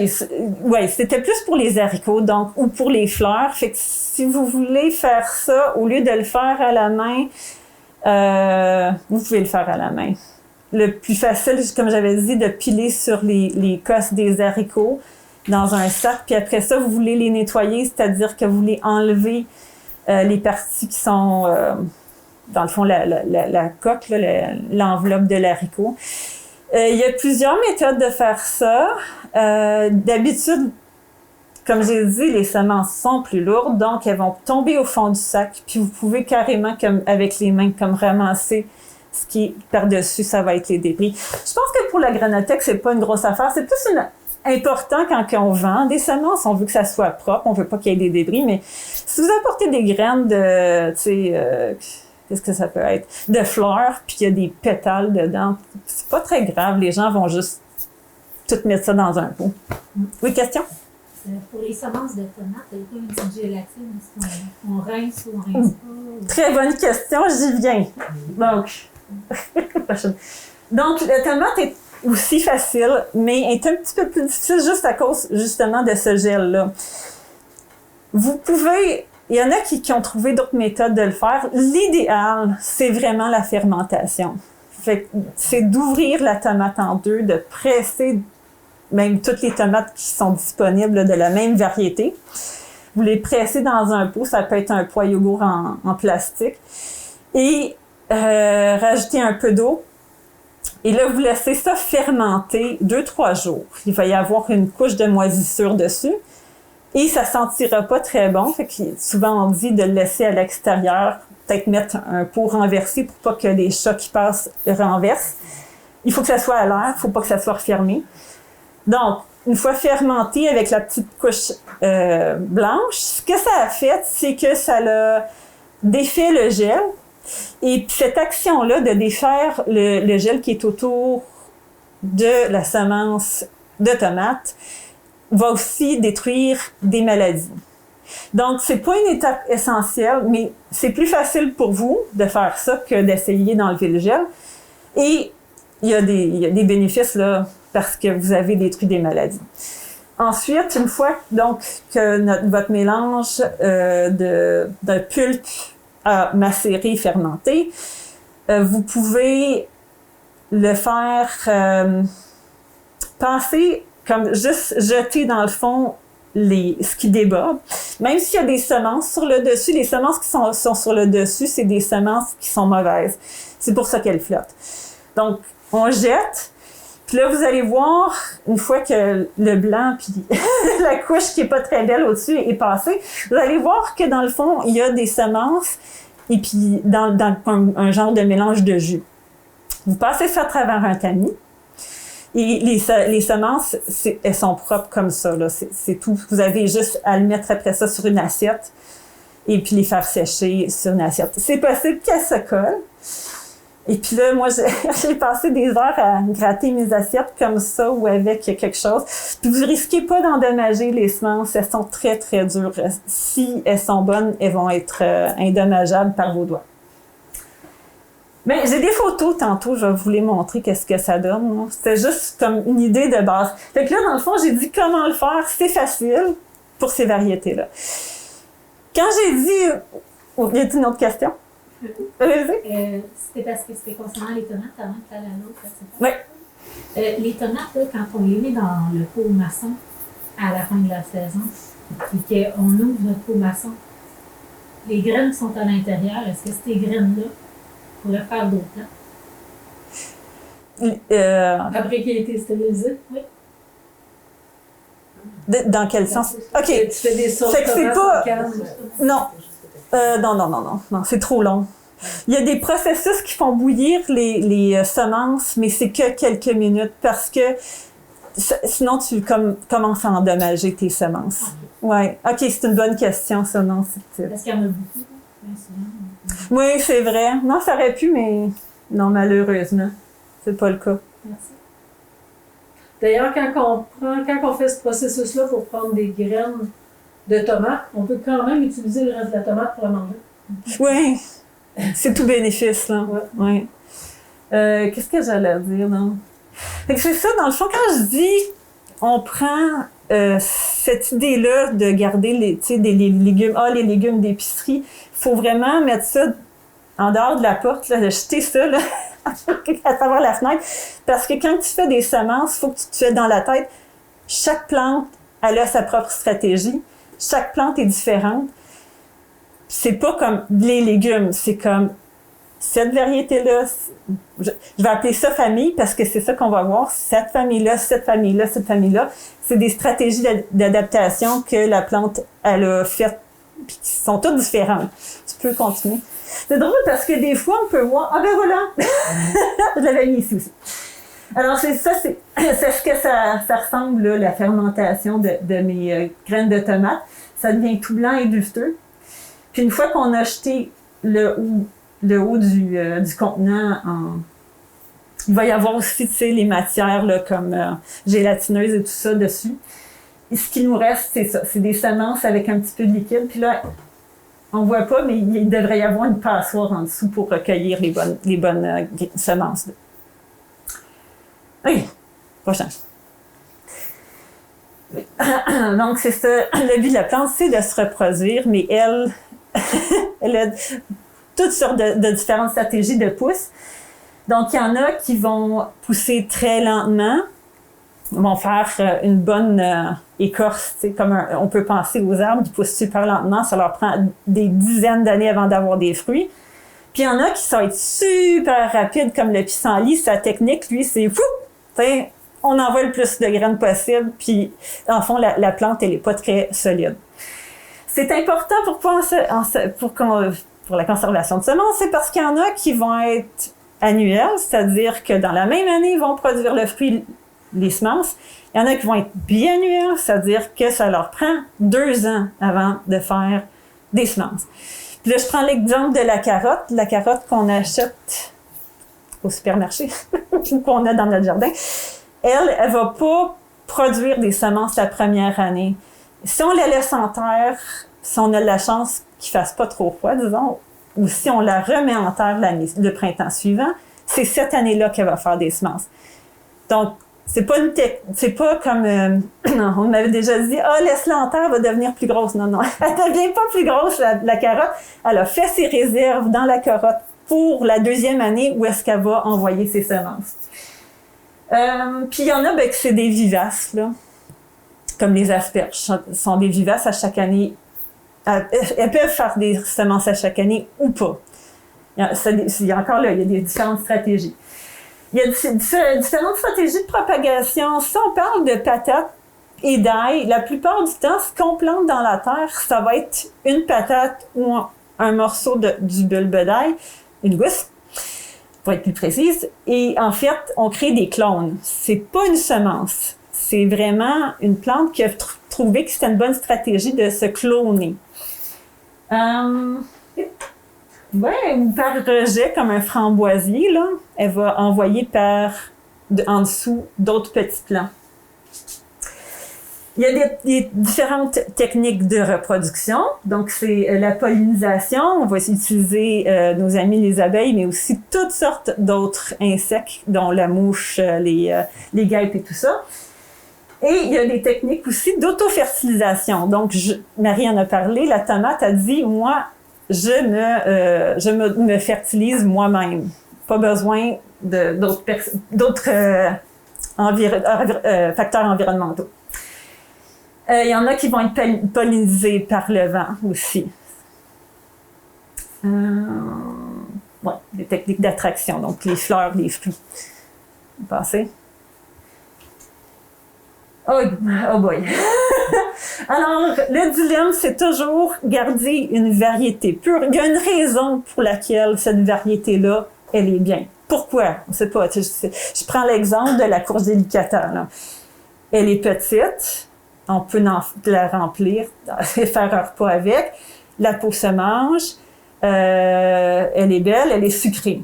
Ouais, c'était plus pour les haricots, donc, ou pour les fleurs. Fait que si vous voulez faire ça, au lieu de le faire à la main, vous pouvez le faire à la main. Le plus facile, comme j'avais dit, de piler sur les cosses des haricots dans un sac, puis après ça, vous voulez les nettoyer, c'est-à-dire que vous voulez enlever les parties qui sont, dans le fond, la coque, là, l'enveloppe de l'haricot. Il y a plusieurs méthodes de faire ça. D'habitude, comme j'ai dit, les semences sont plus lourdes, donc elles vont tomber au fond du sac, puis vous pouvez carrément, comme avec les mains, comme ramasser ce qui est par-dessus, ça va être les débris. Je pense que pour la Granotech, c'est pas une grosse affaire. C'est plus important quand on vend des semences. On veut que ça soit propre, on veut pas qu'il y ait des débris, mais si vous apportez des graines de, qu'est-ce que ça peut être? De fleurs, puis il y a des pétales dedans, c'est pas très grave. Les gens vont juste tout mettre ça dans un pot. Oui, question? Pour les semences de tomates, il n'y a pas une petite gélatine? Est-ce qu'on rince ou on rince pas? Très bonne question, j'y viens. Donc, la tomate est aussi facile, mais est un petit peu plus difficile juste à cause, justement, de ce gel-là. Vous pouvez... Il y en a qui ont trouvé d'autres méthodes de le faire. L'idéal, c'est vraiment la fermentation. C'est d'ouvrir la tomate en deux, de presser même toutes les tomates qui sont disponibles là, de la même variété. Vous les pressez dans un pot, ça peut être un pois yogourt en plastique. Et rajouter un peu d'eau. Et là, vous laissez ça fermenter 2-3 jours. Il va y avoir une couche de moisissure dessus. Et ça sentira pas très bon. Fait que souvent, on dit de le laisser à l'extérieur, peut-être mettre un pot renversé pour pas que les chats qui passent renversent. Il faut que ça soit à l'air, il faut pas que ça soit refermé. Donc, une fois fermenté avec la petite couche blanche, ce que ça a fait, c'est que ça a défait le gel. Et puis cette action-là de défaire le gel qui est autour de la semence de tomate va aussi détruire des maladies. Donc, c'est pas une étape essentielle, mais c'est plus facile pour vous de faire ça que d'essayer d'enlever le gel. Et il y a des bénéfices là parce que vous avez détruit des maladies. Ensuite, une fois donc que votre mélange de pulpe a macéré, fermenté, vous pouvez le faire passer comme juste jeter dans le fond ce qui déborde. Même s'il y a des semences sur le dessus, les semences qui sont sur le dessus, c'est des semences qui sont mauvaises. C'est pour ça qu'elles flottent. Donc, on jette. Puis là, vous allez voir, une fois que le blanc puis la couche qui est pas très belle au-dessus est passée, vous allez voir que dans le fond, il y a des semences et puis dans un genre de mélange de jus. Vous passez ça à travers un tamis et les semences, elles sont propres comme ça, là. C'est tout. Vous avez juste à le mettre après ça sur une assiette et puis les faire sécher sur une assiette. C'est possible qu'elles se collent. Et puis là, moi, j'ai passé des heures à gratter mes assiettes comme ça ou avec quelque chose. Puis vous risquez pas d'endommager les semences. Elles sont très, très dures. Si elles sont bonnes, elles vont être indommageables par vos doigts. Mais j'ai des photos tantôt, je vais vous les montrer qu'est-ce que ça donne. C'était juste comme une idée de base. Fait que là, dans le fond, j'ai dit comment le faire. C'est facile pour ces variétés-là. Quand j'ai dit... Oh, y a-t-il une autre question? C'était parce que c'était concernant les tomates avant que tu ailles à l'autre. Oui. Les tomates, là, quand on les met dans le pot maçon à la fin de la saison et qu'on ouvre notre pot maçon, les graines sont à l'intérieur. Est-ce que ces graines-là pourraient faire d'autres plants? Après qu'il ait été stérilisé? Oui. Dans quel sens? OK. Tu fais des sauces c'est que c'est pas... Non. Non, c'est trop long. Il y a des processus qui font bouillir les semences, mais c'est que quelques minutes parce que sinon tu commences à endommager tes semences. Ouais. OK, c'est une bonne question, ça, non? Parce qu'il y en a beaucoup, bien souvent. Oui, c'est vrai. Non, ça aurait pu, mais non, malheureusement. C'est pas le cas. Merci. D'ailleurs, quand on fait ce processus-là pour prendre des graines de tomates, on peut quand même utiliser le reste de la tomate pour la manger. Oui, c'est tout bénéfice, là. Ouais. Qu'est-ce que j'allais dire, non? Fait que c'est ça, dans le fond, quand je dis on prend cette idée-là de garder les légumes, les légumes d'épicerie, il faut vraiment mettre ça en dehors de la porte, là, de jeter ça là, à travers la fenêtre. Parce que quand tu fais des semences, il faut que tu te fais dans la tête, chaque plante, elle a sa propre stratégie. Chaque plante est différente. C'est pas comme les légumes, c'est comme cette variété-là, je vais appeler ça famille parce que c'est ça qu'on va voir. Cette famille-là, cette famille-là, cette famille-là, c'est des stratégies d'adaptation que la plante, elle a faites, puis qui sont toutes différentes. Tu peux continuer. C'est drôle parce que des fois, on peut voir, ben voilà! Je l'avais mis ici aussi. Alors, c'est ce que ça ressemble, là, la fermentation de mes graines de tomates. Ça devient tout blanc et dufteux. Puis une fois qu'on a jeté le haut du contenant, il va y avoir aussi, les matières là, comme gélatineuses et tout ça dessus. Et ce qui nous reste, c'est ça. C'est des semences avec un petit peu de liquide. Puis là, on voit pas, mais il devrait y avoir une passoire en dessous pour recueillir les bonnes semences. Oui, prochain. Donc, c'est ça. Le but de la plante, c'est de se reproduire, mais elle a toutes sortes de différentes stratégies de pousse. Donc, il y en a qui vont pousser très lentement, vont faire une bonne écorce, comme on peut penser aux arbres qui poussent super lentement, ça leur prend des dizaines d'années avant d'avoir des fruits. Puis il y en a qui vont être super rapides, comme le pissenlit, sa technique, lui, c'est fou! On envoie le plus de graines possible, puis en fond, la plante, elle n'est pas très solide. C'est important pour la conservation de semences, c'est parce qu'il y en a qui vont être annuels, c'est-à-dire que dans la même année, ils vont produire le fruit, les semences. Il y en a qui vont être biannuels, c'est-à-dire que ça leur prend 2 ans avant de faire des semences. Puis là, je prends l'exemple de la carotte qu'on achète au supermarché, qu'on a dans notre jardin. Elle va pas produire des semences la première année. Si on la laisse en terre, si on a la chance qu'il fasse pas trop froid, disons, ou si on la remet en terre le printemps suivant, c'est cette année-là qu'elle va faire des semences. Donc, c'est pas comme on m'avait déjà dit, laisse-la en terre, elle va devenir plus grosse. Non, elle devient pas plus grosse, la carotte. Elle a fait ses réserves dans la carotte pour la deuxième année où est-ce qu'elle va envoyer ses semences. Puis il y en a que c'est des vivaces, là, comme les asperges sont des vivaces à chaque année. Elles peuvent faire des semences à chaque année ou pas. Il y a encore là, il y a des différentes stratégies. Il y a différentes stratégies de propagation. Si on parle de patates et d'ail, la plupart du temps, ce qu'on plante dans la terre, ça va être une patate ou un morceau du bulbe d'ail, une gousse, pour être plus précise. Et en fait, on crée des clones. C'est pas une semence. C'est vraiment une plante qui a trouvé que c'était une bonne stratégie de se cloner. Ou par rejet, comme un framboisier, là, elle va envoyer en dessous d'autres petits plants. Il y a des différentes techniques de reproduction. Donc, c'est la pollinisation. On va utiliser nos amis les abeilles, mais aussi toutes sortes d'autres insectes, dont la mouche, les guêpes et tout ça. Et il y a des techniques aussi d'autofertilisation. Donc, Marie en a parlé, la tomate a dit, moi, je me fertilise moi-même. Pas besoin d'autres facteurs environnementaux. Il y en a qui vont être pollinisés par le vent aussi. Des techniques d'attraction, donc les fleurs, les fruits. Vous pensez? Oh boy! Alors, le dilemme, c'est toujours garder une variété pure. Il y a une raison pour laquelle cette variété-là, elle est bien. Pourquoi? On ne sait pas. Je prends l'exemple de la courge délicata, là. Elle est petite. On peut la remplir et faire un repas avec. La peau se mange. Elle est belle, elle est sucrée.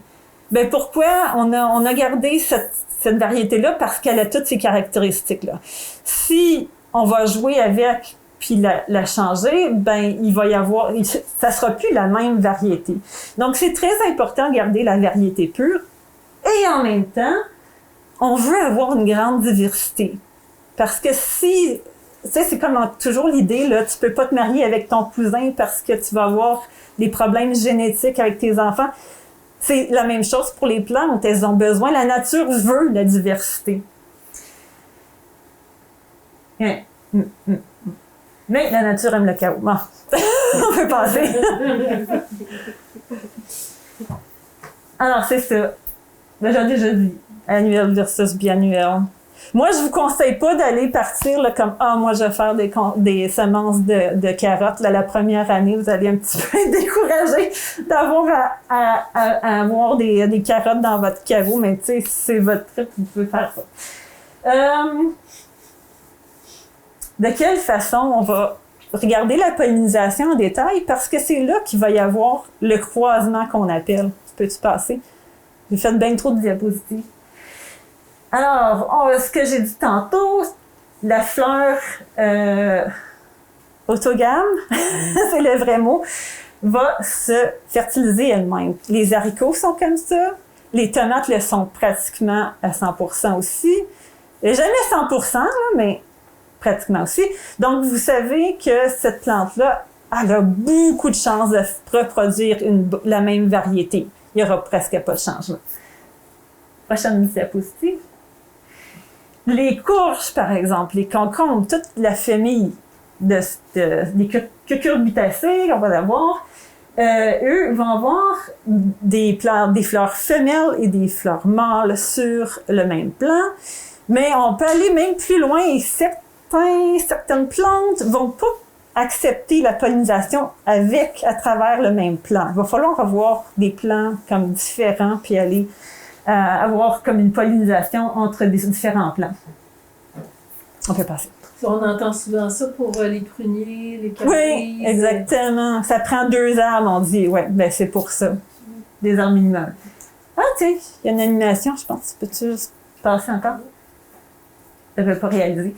Ben pourquoi on a gardé cette variété-là? Parce qu'elle a toutes ces caractéristiques-là. Si on va jouer avec puis la changer, ben il va y avoir, ça sera plus la même variété. Donc c'est très important de garder la variété pure. Et en même temps, on veut avoir une grande diversité. Parce que si tu sais, c'est comme toujours l'idée, là, tu peux pas te marier avec ton cousin parce que tu vas avoir des problèmes génétiques avec tes enfants. C'est la même chose pour les plantes. Elles ont besoin, la nature veut la diversité. Mais la nature aime le chaos. Bon. On peut passer. Alors, c'est ça. J'ai déjà dit, annuel versus biannuel. Moi, je vous conseille pas d'aller partir là, comme moi je vais faire des semences de carottes la première année. Vous allez un petit peu être découragé d'avoir à avoir des carottes dans votre caveau, mais tu sais, c'est votre truc, vous pouvez faire ça. De quelle façon on va regarder la pollinisation en détail? Parce que c'est là qu'il va y avoir le croisement qu'on appelle. Peux-tu passer? J'ai fait bien trop de diapositives. Alors, ce que j'ai dit tantôt, la fleur autogame, c'est le vrai mot, va se fertiliser elle-même. Les haricots sont comme ça, les tomates le sont pratiquement à 100% aussi. Jamais 100%, là, mais pratiquement aussi. Donc, vous savez que cette plante-là, elle a beaucoup de chances de reproduire la même variété. Il n'y aura presque pas de changement. Prochaine diapositive. Les courges, par exemple, les concombres, toute la famille des cucurbitacées qu'on va avoir, eux vont avoir des fleurs femelles et des fleurs mâles sur le même plan. Mais on peut aller même plus loin et certaines plantes vont pas accepter la pollinisation à travers le même plan. Il va falloir avoir des plants comme différents puis aller avoir comme une pollinisation entre des différents plants. On peut passer. On entend souvent ça pour les pruniers, les cerises. Oui, exactement. Ça prend 2 arbres, on dit. Oui, ben c'est pour ça. Des arbres minimums. Ah, tu sais, il y a une animation, je pense. Peux-tu passer encore? Je ne vais pas réaliser.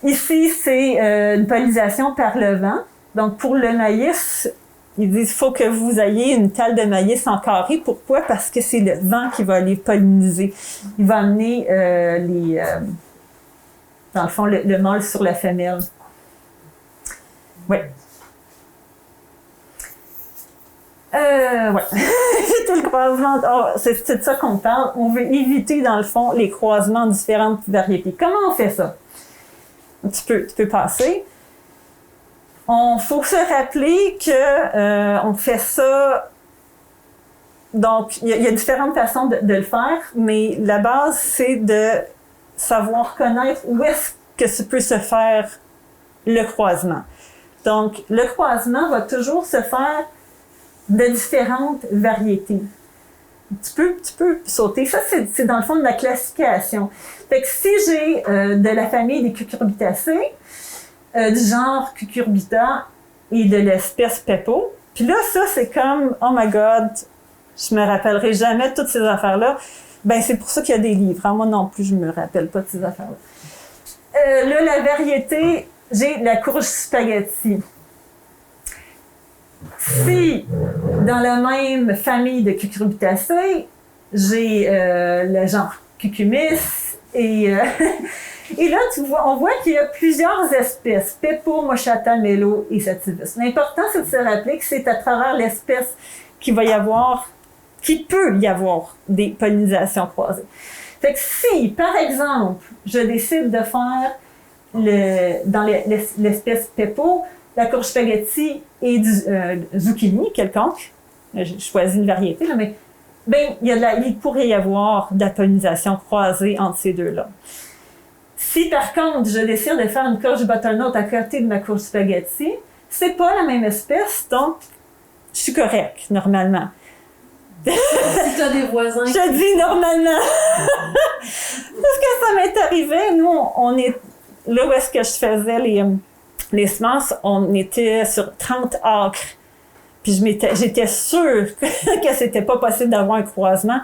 Ici, c'est une pollinisation par le vent. Donc, pour le maïs, ils disent qu'il faut que vous ayez une tale de maïs en carré. Pourquoi? Parce que c'est le vent qui va aller polliniser. Il va amener dans le fond, le mâle sur la femelle. Oui. Ouais. J'ai tout le croisement, c'est de ça qu'on parle. On veut éviter, dans le fond, les croisements de différentes variétés. Comment on fait ça? Tu peux passer. Faut se rappeler que on fait ça. Donc, il y a différentes façons de le faire, mais la base, c'est de savoir connaître où est-ce que ça peut se faire le croisement. Donc, le croisement va toujours se faire de différentes variétés. Tu peux sauter. Ça, c'est dans le fond de la classification. Fait que si j'ai de la famille des cucurbitacées, du genre Cucurbita et de l'espèce Pepo, puis là, ça, c'est comme, oh my God, je me rappellerai jamais de toutes ces affaires-là. Ben, c'est pour ça qu'il y a des livres. Hein? Moi non plus, je me rappelle pas de ces affaires-là. Là, la variété, j'ai la courge spaghetti. Si, dans la même famille de cucurbitacées, j'ai le genre cucumis et là, on voit qu'il y a plusieurs espèces, Pepo, Mochata, Mello et Sativus. L'important, c'est de se rappeler que c'est à travers l'espèce qu'il peut y avoir des pollinisations croisées. Fait que si, par exemple, je décide de faire dans l'espèce Pepo, la courge spaghetti et du zucchini quelconque, j'ai choisi une variété, là, mais il pourrait y avoir de la pollinisation croisée entre ces deux-là. Si par contre, je décide de faire une courge butternut à côté de ma courge spaghetti, c'est pas la même espèce, donc je suis correcte, normalement. Si tu as des voisins. Je dis normalement. Parce que ça m'est arrivé, nous, on est là où est-ce que je faisais les semences, on était sur 30 acres. Puis j'étais sûre que c'était pas possible d'avoir un croisement.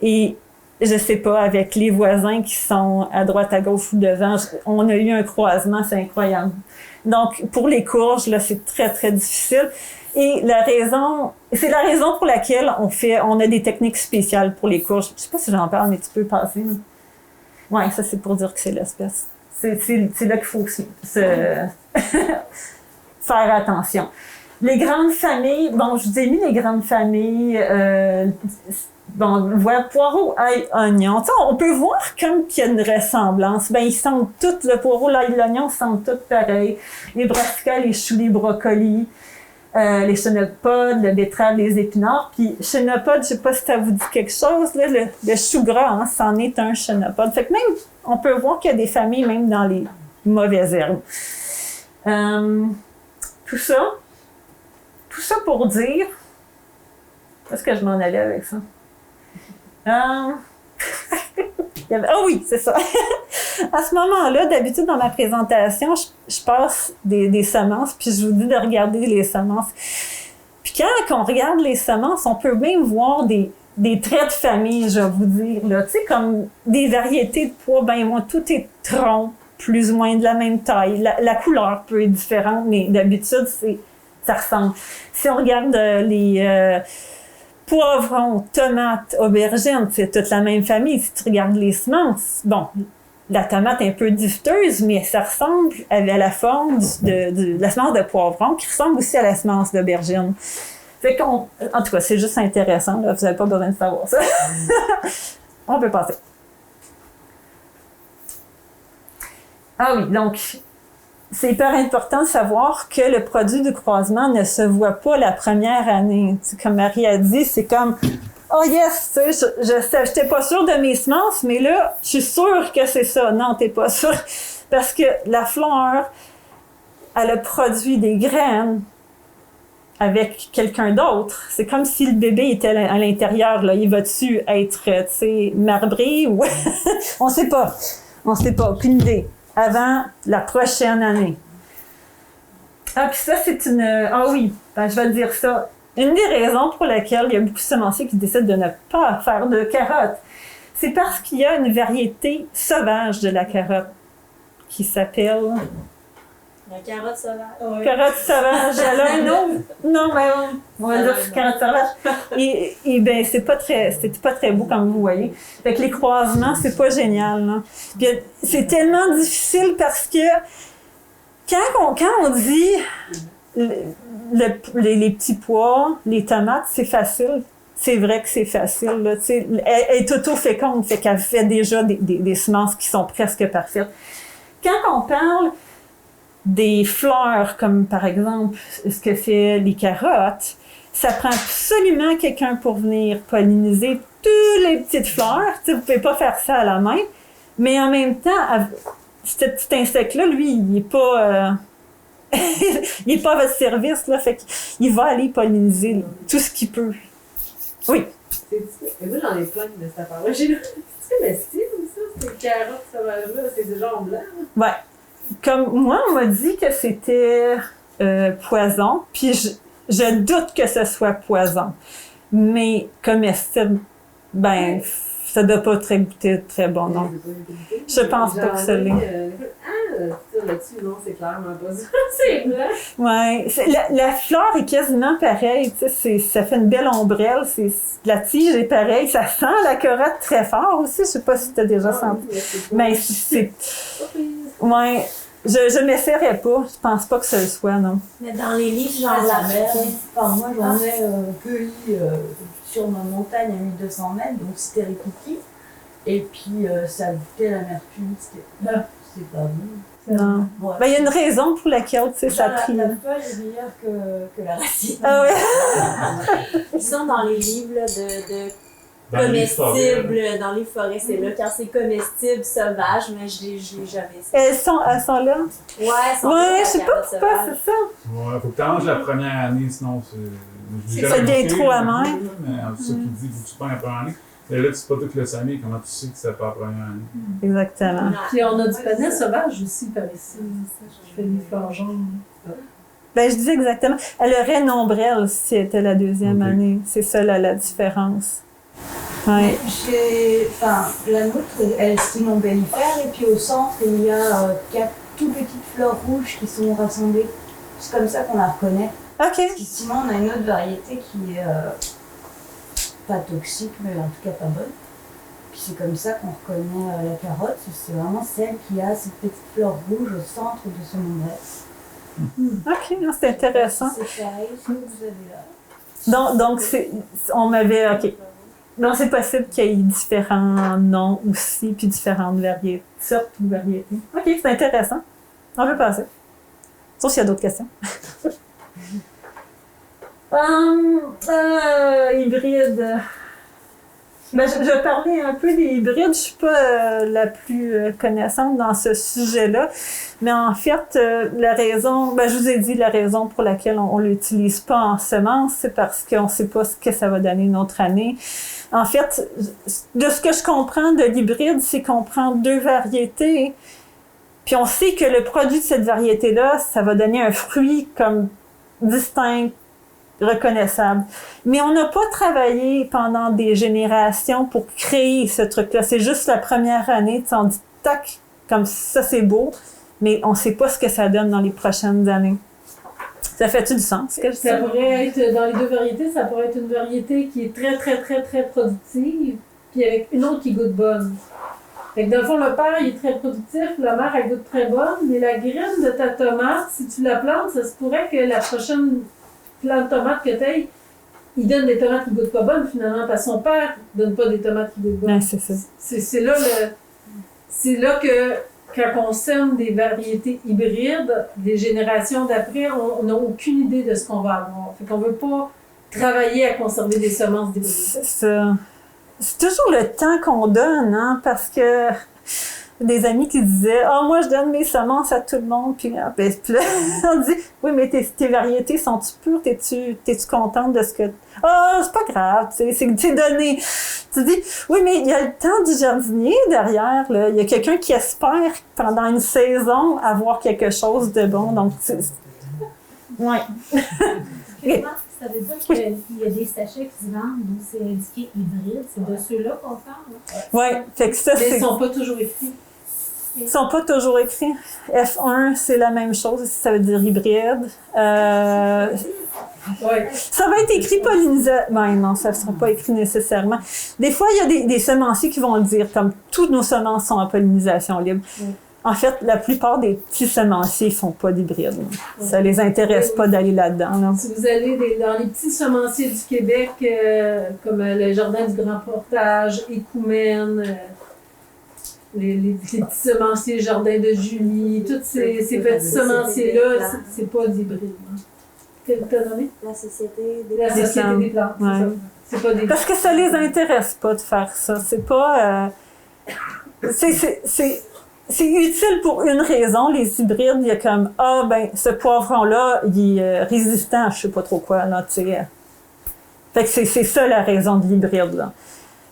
Et je sais pas, avec les voisins qui sont à droite, à gauche ou devant, on a eu un croisement, c'est incroyable. Donc, pour les courges, là, c'est très, très difficile. Et c'est la raison pour laquelle on a des techniques spéciales pour les courges. Je sais pas si j'en parle, mais tu peux passer. Ouais, ça, c'est pour dire que c'est l'espèce. C'est là qu'il faut faire attention. Les grandes familles, je vous ai mis les grandes familles, on voit poireau, ail, oignon. T'sais, on peut voir comme qu'il y a une ressemblance. Ils sentent tous, le poireau, l'ail, l'oignon sentent tous pareil. Les brassicas, les choux, les brocolis, les chénopodes, le betterave, les épinards. Puis chénopode, je sais pas si ça vous dit quelque chose, là, le chou gras, c'en est un chénopode. Fait que même, on peut voir qu'il y a des familles même dans les mauvaises herbes. Tout ça pour dire... Où est-ce que je m'en allais avec ça? Oui, c'est ça. À ce moment-là, d'habitude, dans ma présentation, je passe des semences, puis je vous dis de regarder les semences. Puis quand on regarde les semences, on peut même voir des traits de famille, je vais vous dire. Là, tu sais, comme des variétés de pois, moi, tout est tronc, plus ou moins de la même taille. La couleur peut être différente, mais d'habitude, ça ressemble. Si on regarde les poivrons, tomates, aubergines, c'est toute la même famille. Si tu regardes les semences, la tomate est un peu duveteuse, mais ça ressemble à la forme de la semence de poivron, qui ressemble aussi à la semence d'aubergine. Fait en tout cas, c'est juste intéressant, là. Vous n'avez pas besoin de savoir ça. On peut passer. Ah oui, donc, c'est hyper important de savoir que le produit du croisement ne se voit pas la première année. T'sais, comme Marie a dit, c'est comme « Oh yes, tu sais, j'étais pas sûre de mes semences, mais là, je suis sûre que c'est ça. » Non, t'es pas sûre. Parce que la fleur, elle a produit des graines avec quelqu'un d'autre. C'est comme si le bébé était à l'intérieur, là. Il va-tu être, tu sais, marbré ou... On sait pas. Aucune idée. Avant la prochaine année. Ah, puis ça, c'est une... Ah oui, je vais le dire ça. Une des raisons pour lesquelles il y a beaucoup de semenciers qui décident de ne pas faire de carottes, c'est parce qu'il y a une variété sauvage de la carotte qui s'appelle... La carotte sauvage. Oui. Carotte sauvage. Elle a un nom. Non, mais on va dire carotte sauvage. Et c'est pas très beau comme vous voyez. Fait que les croisements, c'est pas génial, là. Puis c'est tellement difficile parce que quand on dit les petits pois, les tomates, c'est facile. c'est vrai que c'est facile. Là, elle est auto-féconde, fait qu'elle fait déjà des semences qui sont presque parfaites. Quand on parle des fleurs, comme par exemple ce que fait les carottes, ça prend absolument quelqu'un pour venir polliniser toutes les petites fleurs. Vous ne pouvez pas faire ça à la main. Mais en même temps, ce petit insecte-là, lui, il n'est pas... il n'est pas à votre service, là, fait qu'il va aller polliniser tout ce qu'il peut. Oui. Mais moi, j'en ai plein de cette affaire-là. C'est comestible, ça? C'est carottes sauvages-là, c'est du genre blanc. Ouais. Comme moi, on m'a dit que c'était poison, puis je doute que ce soit poison. Mais comestible, ben, ça doit pas goûter très bon, non? Je pense pas que ça l'est. Là-dessus, non, c'est clairement pas ça. C'est blanc. Ouais. La fleur est quasiment pareille, tu sais, ça fait une belle ombrelle, la tige est pareille, ça sent la carotte très fort aussi, je sais pas si tu as déjà senti. Mais c'est... Ouais. Je m'essaierais pas, je pense pas que ce soit, non. Mais dans les livres, genre la mer, moi j'en ai cueilli sur ma montagne à 1200 mètres, donc c'était les cookies. Et puis ça goûtait l'amertume, c'était pas bon. Non. Ouais. Ben, il y a une raison pour laquelle, tu sais, ça prie. La feuille est meilleure que la racine. Ah ouais? Ils sont dans les livres là, de Dans les forêts. comestibles, dans les forêts, c'est là. Quand c'est comestible, sauvage, mais je l'ai jamais essayé. Elles sont là? Ouais, elles sont Ouais, là, je sais la pas carotte pourquoi sauvage. c'est ça. Ouais, faut que tu manges la première année, sinon Ça devient trop amer. Mais c'est ça qui dit, faut que tu prennes la première année. Et là, tu sais pas tout le samé, comment tu sais que c'est pas la première année? Exactement. Puis on a du panais sauvage aussi par ici. Je fais des fleurs jaunes. Ben, je disais exactement. Elle aurait une ombrelle si c'était la deuxième Ok. année. C'est ça la différence. Ouais. La nôtre, elle c'est une ombellifère, et puis au centre, il y a 4 tout petites fleurs rouges qui sont rassemblées. C'est comme ça qu'on la reconnaît. OK. Puis sinon, on a une autre variété qui est pas toxique, mais en tout cas pas bonne. Puis c'est comme ça qu'on reconnaît la carotte. C'est vraiment celle qui a cette petite fleur rouge au centre de son ombrelle. OK, non, c'est intéressant. C'est pareil, ce que vous avez là. Donc on m'avait... OK. Donc, c'est possible qu'il y ait différents noms aussi, puis différentes sortes ou variétés. OK, c'est intéressant. On peut passer. Sauf s'il y a d'autres questions. Hybride. Ben, je vais parler un peu des hybrides. Je suis pas la plus connaissante dans ce sujet-là. Mais en fait, la raison, je vous ai dit la raison pour laquelle on l'utilise pas en semence, c'est parce qu'on sait pas ce que ça va donner une autre année. En fait, de ce que je comprends de l'hybride, c'est qu'on prend 2 variétés, puis on sait que le produit de cette variété-là, ça va donner un fruit comme distinct, reconnaissable. Mais on n'a pas travaillé pendant des générations pour créer ce truc-là. C'est juste la première année, on dit tac, comme ça c'est beau, mais on sait pas ce que ça donne dans les prochaines années. Ça fait-tu du sens, ce que je dis? Ça pourrait être, dans les 2 variétés, ça pourrait être une variété qui est très, très, très, très productive, puis avec une autre qui goûte bonne. Fait que dans le fond, le père, il est très productif, la mère, elle goûte très bonne, mais la graine de ta tomate, si tu la plantes, ça se pourrait que la prochaine plante de tomate que tu aies, il donne des tomates qui goûtent pas bonnes, finalement, parce que son père donne pas des tomates qui goûtent bonnes. Ouais, c'est ça. C'est là que, quand on sème des variétés hybrides, des générations d'après, on n'a aucune idée de ce qu'on va avoir. Fait qu'on veut pas travailler à conserver des semences hybrides. C'est ça. C'est toujours le temps qu'on donne, hein, parce que des amis qui disaient « Ah, moi, je donne mes semences à tout le monde. » Puis là, on dit « Oui, mais tes variétés sont-tu pures? T'es-tu contente de ce que... » « Ah, c'est pas grave, c'est donné. » Tu dis « Oui, mais il y a le temps du jardinier derrière, là. Il y a quelqu'un qui espère pendant une saison avoir quelque chose de bon. » Donc, ouais. Excuse-moi, ça veut dire qu'il y a des sachets qui se vendent où c'est indiqué hybride. C'est de ceux-là qu'on parle. Ouais, fait que ça, Mais c'est... ils sont pas toujours écrits. Ils sont pas toujours écrits. F1, c'est la même chose, ça veut dire hybride. Ouais. Ça va être écrit pollinisation. Ben non, ça ne sera pas écrit nécessairement. Des fois, il y a des semenciers qui vont le dire, comme toutes nos semences sont en pollinisation libre. En fait, la plupart des petits semenciers font pas d'hybrides. Ça les intéresse pas d'aller là-dedans. Là. Si vous allez dans les petits semenciers du Québec, comme le Jardin du Grand Portage, Écoumène, les petits semenciers Jardin de Julie, tous ces petits semenciers-là, c'est pas d'hybride. Quel t'as nommé? La Société des La Société des plantes, Ouais. c'est ça. C'est pas des... Parce que ça les intéresse pas de faire ça. C'est pas... c'est utile pour une raison. Les hybrides, il y a comme, ce poivron-là, il est résistant à je sais pas trop quoi, là, tu sais. Fait que c'est ça la raison de l'hybride, là.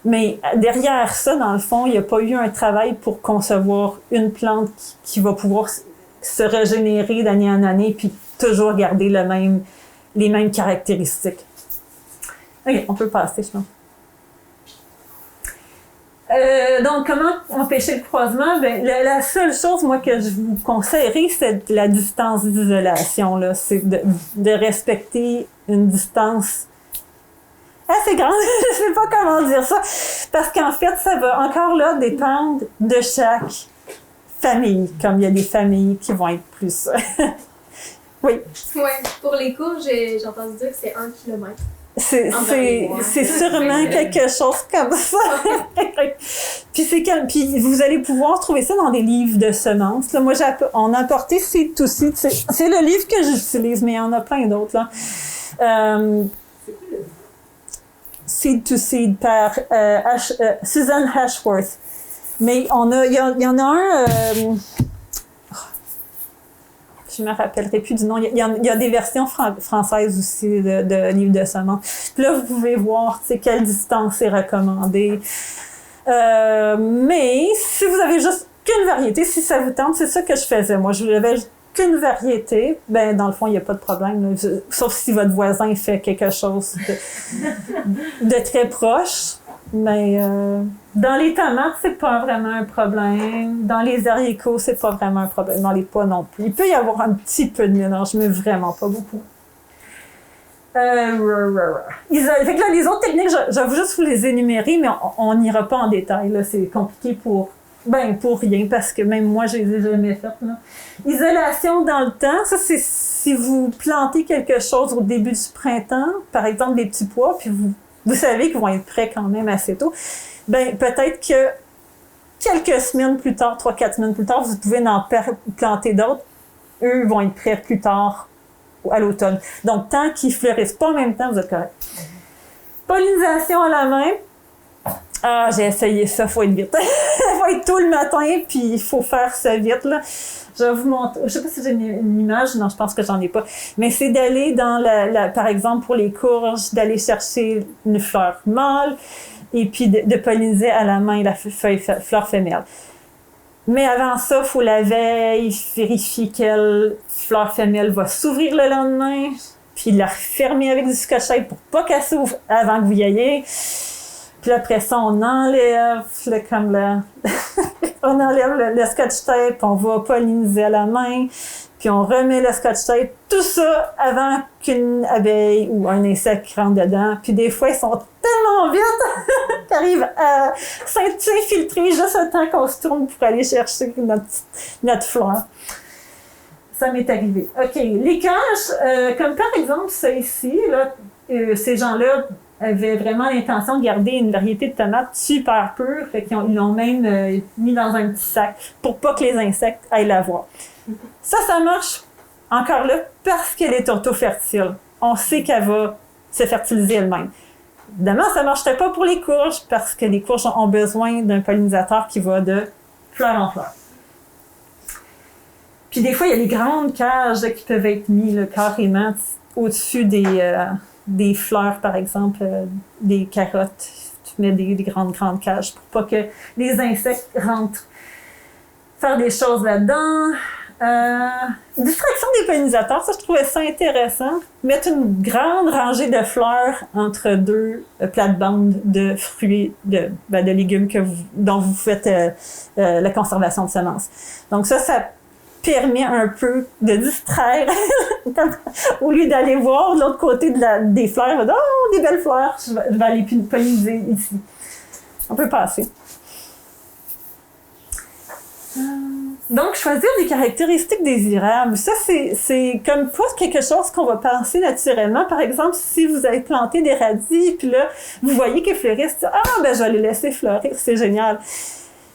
Mais derrière ça, dans le fond, il n'y a pas eu un travail pour concevoir une plante qui va pouvoir se régénérer d'année en année puis toujours garder les mêmes caractéristiques. OK, on peut passer, je pense. Donc, comment empêcher le croisement? Ben, la seule chose, moi, que je vous conseillerais, c'est la distance d'isolation, là. C'est de respecter une distance assez grande. Je sais pas comment dire ça. Parce qu'en fait, ça va encore là dépendre de chaque famille. Comme il y a des familles qui vont être plus... Oui. Ouais, pour les cours, j'ai entendu dire que c'est 1 kilomètre. C'est sûrement quelque chose comme ça. Puis vous allez pouvoir trouver ça dans des livres de semences. Là, moi, on a apporté Seed to Seed. C'est le livre que j'utilise, mais il y en a plein d'autres. Là. Seed to Seed par Susan Ashworth. Mais il y en a un... je me rappellerai plus du nom. Il y a des versions françaises aussi de livres de semences. Puis là, vous pouvez voir quelle distance est recommandée. Mais si vous avez juste qu'une variété, si ça vous tente, c'est ça que je faisais. Moi, je n'avais qu'une variété. Ben, dans le fond, il n'y a pas de problème. Là. Sauf si votre voisin fait quelque chose de très proche. Mais dans les tomates, c'est pas vraiment un problème. Dans les haricots, c'est pas vraiment un problème. Dans les pois non plus. Il peut y avoir un petit peu de mélange, mais vraiment pas beaucoup. Fait que là, les autres techniques, je vais juste vous les énumérer, mais on n'ira pas en détail. Là. C'est compliqué pour rien, parce que même moi, je les ai jamais faites. Là. Isolation dans le temps, ça, c'est si vous plantez quelque chose au début du printemps, par exemple des petits pois, puis vous savez qu'ils vont être prêts quand même assez tôt, ben peut-être que quelques semaines plus tard, 3-4 semaines plus tard, vous pouvez en planter d'autres. Eux vont être prêts plus tard à l'automne. Donc, tant qu'ils fleurissent pas en même temps, vous êtes correct. Pollinisation à la main. Ah, j'ai essayé ça, faut être vite. Faut être tôt le matin, puis il faut faire ça vite, là. Je vais vous montrer. Je sais pas si j'ai une image. Non, je pense que j'en ai pas. Mais c'est d'aller dans par exemple, pour les courges, d'aller chercher une fleur mâle et puis de polliniser à la main la fleur femelle. Mais avant ça, il faut la veille vérifier quelle fleur femelle va s'ouvrir le lendemain, puis la refermer avec du scotch tape pour pas qu'elle s'ouvre avant que vous y ayez. Puis après ça, on enlève on enlève le scotch tape, on va polliniser à la main, puis on remet le scotch tape, tout ça avant qu'une abeille ou un insecte rentre dedans. Puis des fois, ils sont tellement vite qu'ils arrivent à s'infiltrer juste le temps qu'on se tourne pour aller chercher notre fleur. Ça m'est arrivé. OK, les cages, comme par exemple ça ici, là, ces gens-là avaient vraiment l'intention de garder une variété de tomates super pure, fait qu'ils l'ont même mis dans un petit sac pour pas que les insectes aillent la voir. Ça marche encore là parce qu'elle est auto-fertile. On sait qu'elle va se fertiliser elle-même. Évidemment, ça ne marcherait pas pour les courges parce que les courges ont besoin d'un pollinisateur qui va de fleur en fleur. Puis des fois, il y a des grandes cages là, qui peuvent être mises là, carrément au-dessus des fleurs, par exemple, des carottes. Tu mets des grandes cages pour pas que les insectes rentrent faire des choses là-dedans. Distraction des pollinisateurs, ça, je trouvais ça intéressant. Mettre une grande rangée de fleurs entre deux plates-bandes de fruits, de légumes dont vous faites la conservation de semences. Donc ça permet un peu de distraire au lieu d'aller voir de l'autre côté des fleurs. Oh, des belles fleurs, je vais aller polliniser ici. On peut passer. Donc, choisir des caractéristiques désirables, ça, c'est comme pas quelque chose qu'on va penser naturellement. Par exemple, si vous avez planté des radis, puis là, vous voyez qu'ils fleurissent, ben, je vais les laisser fleurir, c'est génial.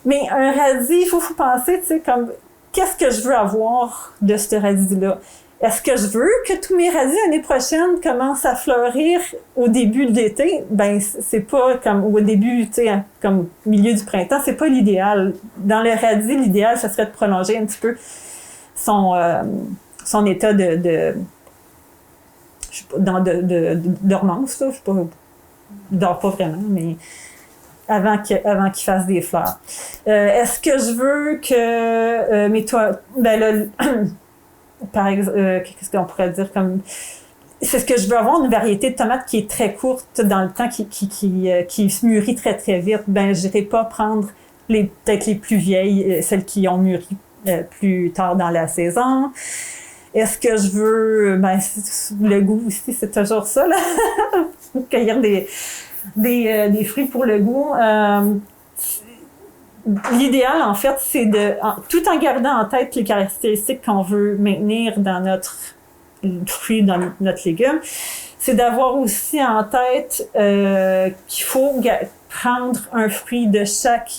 Mais un radis, il faut penser, tu sais, comme, qu'est-ce que je veux avoir de ce radis-là? Est-ce que je veux que tous mes radis l'année prochaine commencent à fleurir au début de l'été? Ben, c'est pas comme au début, tu sais, comme milieu du printemps, c'est pas l'idéal. Dans le radis, l'idéal, ça serait de prolonger un petit peu son état de dormance, là. Je sais pas, il dort pas vraiment, mais avant qu'il fasse des fleurs. Est-ce que je veux que par exemple, qu'est-ce qu'on pourrait dire comme... C'est ce que je veux avoir une variété de tomates qui est très courte dans le temps, qui se mûrit très, très vite. Ben, je n'irai pas prendre peut-être les plus vieilles, celles qui ont mûri plus tard dans la saison. Est-ce que je veux... Ben, le goût aussi, c'est toujours ça, là. Cueillir des fruits pour le goût. L'idéal, en fait, c'est tout en gardant en tête les caractéristiques qu'on veut maintenir dans notre fruit, dans notre légume, c'est d'avoir aussi en tête qu'il faut prendre un fruit de chaque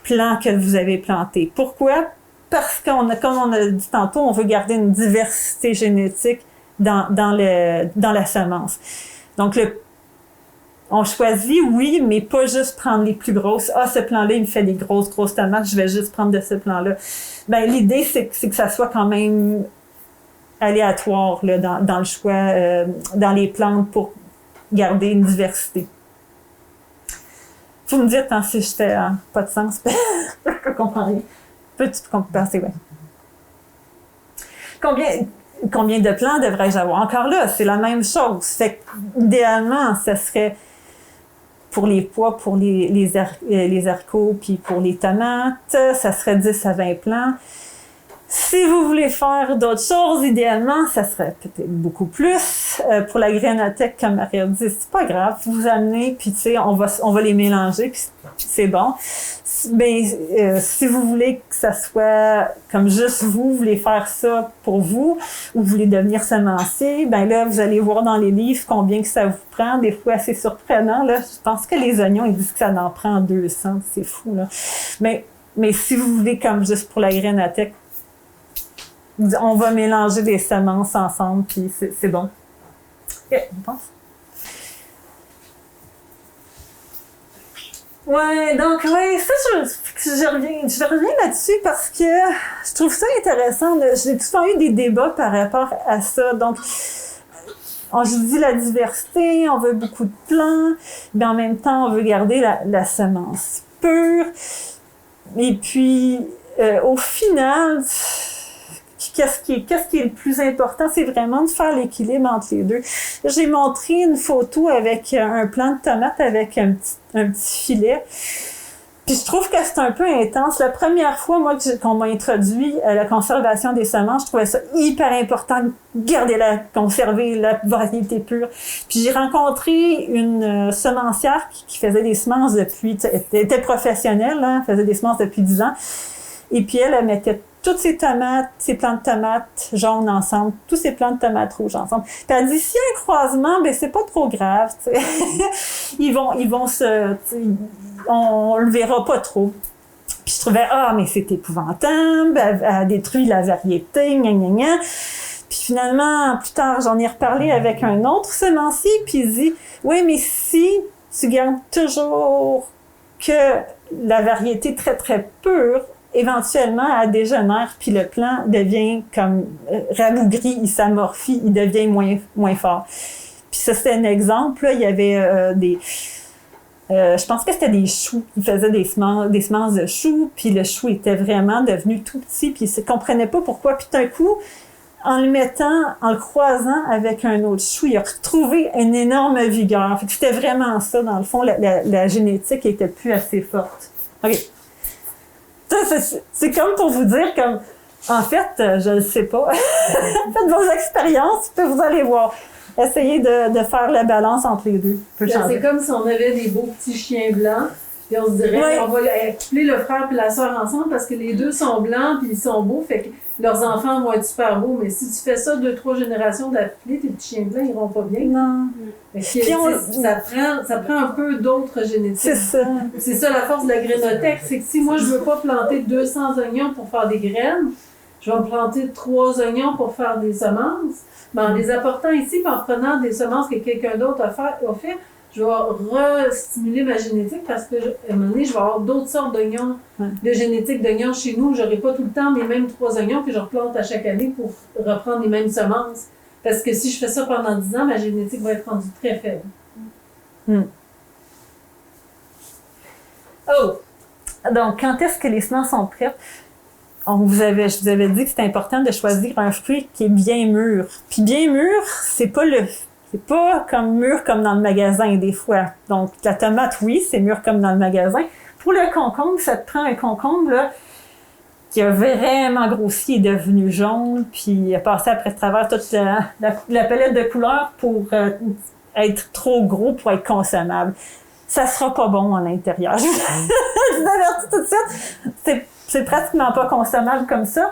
plant que vous avez planté. Pourquoi? Parce comme on a dit tantôt, on veut garder une diversité génétique dans la semence. Donc, on choisit, oui, mais pas juste prendre les plus grosses. Ah, ce plant-là, il me fait des grosses tomates, je vais juste prendre de ce plant-là. Ben, l'idée, c'est que ça soit quand même aléatoire, là, dans le choix, dans les plantes pour garder une diversité. Faut me dire tant si je fais pas de sens. Je comprends rien. Peux-tu penser, ouais. Combien de plants devrais-je avoir? Encore là, c'est la même chose. Fait idéalement, ça serait pour les pois, pour les haricots, puis pour les tomates, ça serait 10 à 20 plants. Si vous voulez faire d'autres choses, idéalement, ça serait peut-être beaucoup plus. Pour la grainothèque, comme Marie dit, c'est pas grave. Vous amenez, puis tu sais, on va les mélanger, puis c'est bon. Mais si vous voulez que ça soit comme juste vous voulez faire ça pour vous, ou vous voulez devenir semencier, ben là, vous allez voir dans les livres combien que ça vous prend. Des fois, c'est surprenant, là. Je pense que les oignons, ils disent que ça en prend 200. C'est fou, là. Mais si vous voulez, comme juste pour la grainothèque, on va mélanger des semences ensemble, puis c'est bon. OK, on pense. Ouais, donc, ouais, ça, je reviens là-dessus parce que je trouve ça intéressant. J'ai souvent eu des débats par rapport à ça. Donc, je dis la diversité, on veut beaucoup de plants, mais en même temps, on veut garder la semence pure. Et puis, au final, qu'est-ce qui est le plus important? C'est vraiment de faire l'équilibre entre les deux. J'ai montré une photo avec un plant de tomate avec un petit filet. Puis je trouve que c'est un peu intense. La première fois, moi, qu'on m'a introduit à la conservation des semences, je trouvais ça hyper important de conserver la variété pure. Puis j'ai rencontré une semencière qui faisait des semences depuis... Elle était professionnelle, hein, faisait des semences depuis 10 ans. Et puis elle mettait toutes ces tomates, ces plants de tomates jaunes ensemble, tous ces plants de tomates rouges ensemble. Puis elle dit, s'il y a un croisement, ben c'est pas trop grave, tu sais. ils vont on le verra pas trop. Puis je trouvais, mais c'est épouvantable, elle détruit la variété, gna gna gna. Puis finalement, plus tard, j'en ai reparlé avec un autre semencier, puis il dit, oui, mais si tu gardes toujours que la variété très, très pure, éventuellement, elle dégénère, puis le plant devient comme rabougri, il s'amorphie, il devient moins fort. Puis ça, c'était un exemple. Là, il y avait je pense que c'était des choux. Il faisait des semences de choux, puis le chou était vraiment devenu tout petit, puis il ne comprenait pas pourquoi. Puis d'un coup, en le croisant avec un autre chou, il a retrouvé une énorme vigueur. Fait que c'était vraiment ça, dans le fond, la génétique était plus assez forte. OK. C'est comme pour vous dire, comme, en fait, je ne sais pas. Faites vos expériences, puis vous allez voir. Essayez de faire la balance entre les deux. C'est comme si on avait des beaux petits chiens blancs, Puis on se dirait, Ouais. on va coupler le frère et la sœur ensemble parce que les deux sont blancs puis ils sont beaux, fait que leurs enfants vont être super beaux. Mais si tu fais ça 2-3 générations d'affilée, tes petits chiens blancs, ils iront pas bien. Non. Fait que, Puis on- ça prend un peu d'autres génétiques. C'est ça. C'est ça la force de la grainothèque, c'est que si moi je veux pas planter 200 oignons pour faire des graines, je vais me planter 3 oignons pour faire des semences. Mais en les apportant ici, puis en prenant des semences que quelqu'un d'autre a fait, je vais re-stimuler ma génétique parce que, à un moment donné, je vais avoir d'autres sortes d'oignons, de génétique d'oignons chez nous. J'aurai pas tout le temps mes mêmes 3 oignons que je replante à chaque année pour reprendre les mêmes semences. Parce que si je fais ça pendant 10 ans, ma génétique va être rendue très faible. Oh! Donc, quand est-ce que les semences sont prêtes? Je vous avais dit que c'était important de choisir un fruit qui est bien mûr. Puis bien mûr, c'est pas comme mûr comme dans le magasin des fois. Donc, la tomate, oui, c'est mûr comme dans le magasin. Pour le concombre, ça te prend un concombre, là, qui a vraiment grossi et devenu jaune, puis a passé après travers toute la palette de couleurs pour être trop gros pour être consommable. Ça sera pas bon à l'intérieur. Je vous avertis tout de suite. C'est pratiquement pas consommable comme ça.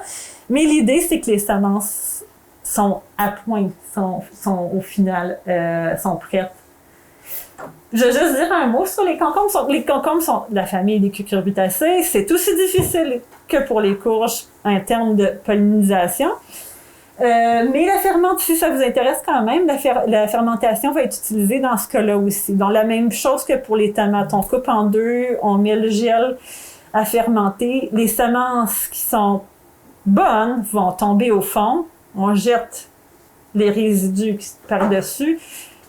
Mais l'idée, c'est que les semences sont à point, sont au final, sont prêtes. Je vais juste dire un mot sur les concombres. Les concombres sont de la famille des cucurbitacées. C'est aussi difficile que pour les courges en termes de pollinisation. Mais la fermentation, si ça vous intéresse quand même, la fermentation va être utilisée dans ce cas-là aussi. Donc, la même chose que pour les tomates. On coupe en deux, on met le gel à fermenter. Les semences qui sont bonnes vont tomber au fond. On jette les résidus par-dessus.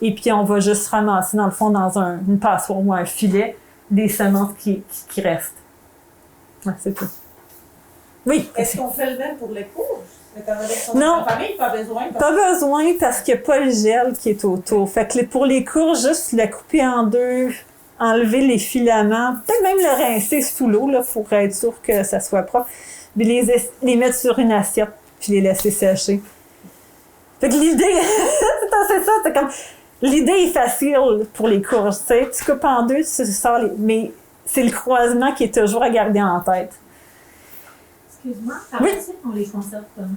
Et puis, on va juste ramasser, dans le fond, dans une passoire ou un filet, des semences qui restent. Ouais, c'est tout. Oui. Est-ce qu'on fait le même pour les courges? Non. Famille, pas besoin. Pas besoin parce qu'il n'y a pas le gel qui est autour. Fait que pour les courges, juste la couper en deux, enlever les filaments, peut-être même le rincer sous l'eau là, pour être sûr que ça soit propre. Puis les mettre sur une assiette, puis les laisser sécher. Fait que l'idée, c'est ça, c'est comme... L'idée est facile pour les courges, tu sais. Tu coupes en deux, tu sors mais c'est le croisement qui est toujours à garder en tête. Excuse-moi, par principe, on les conserve comment?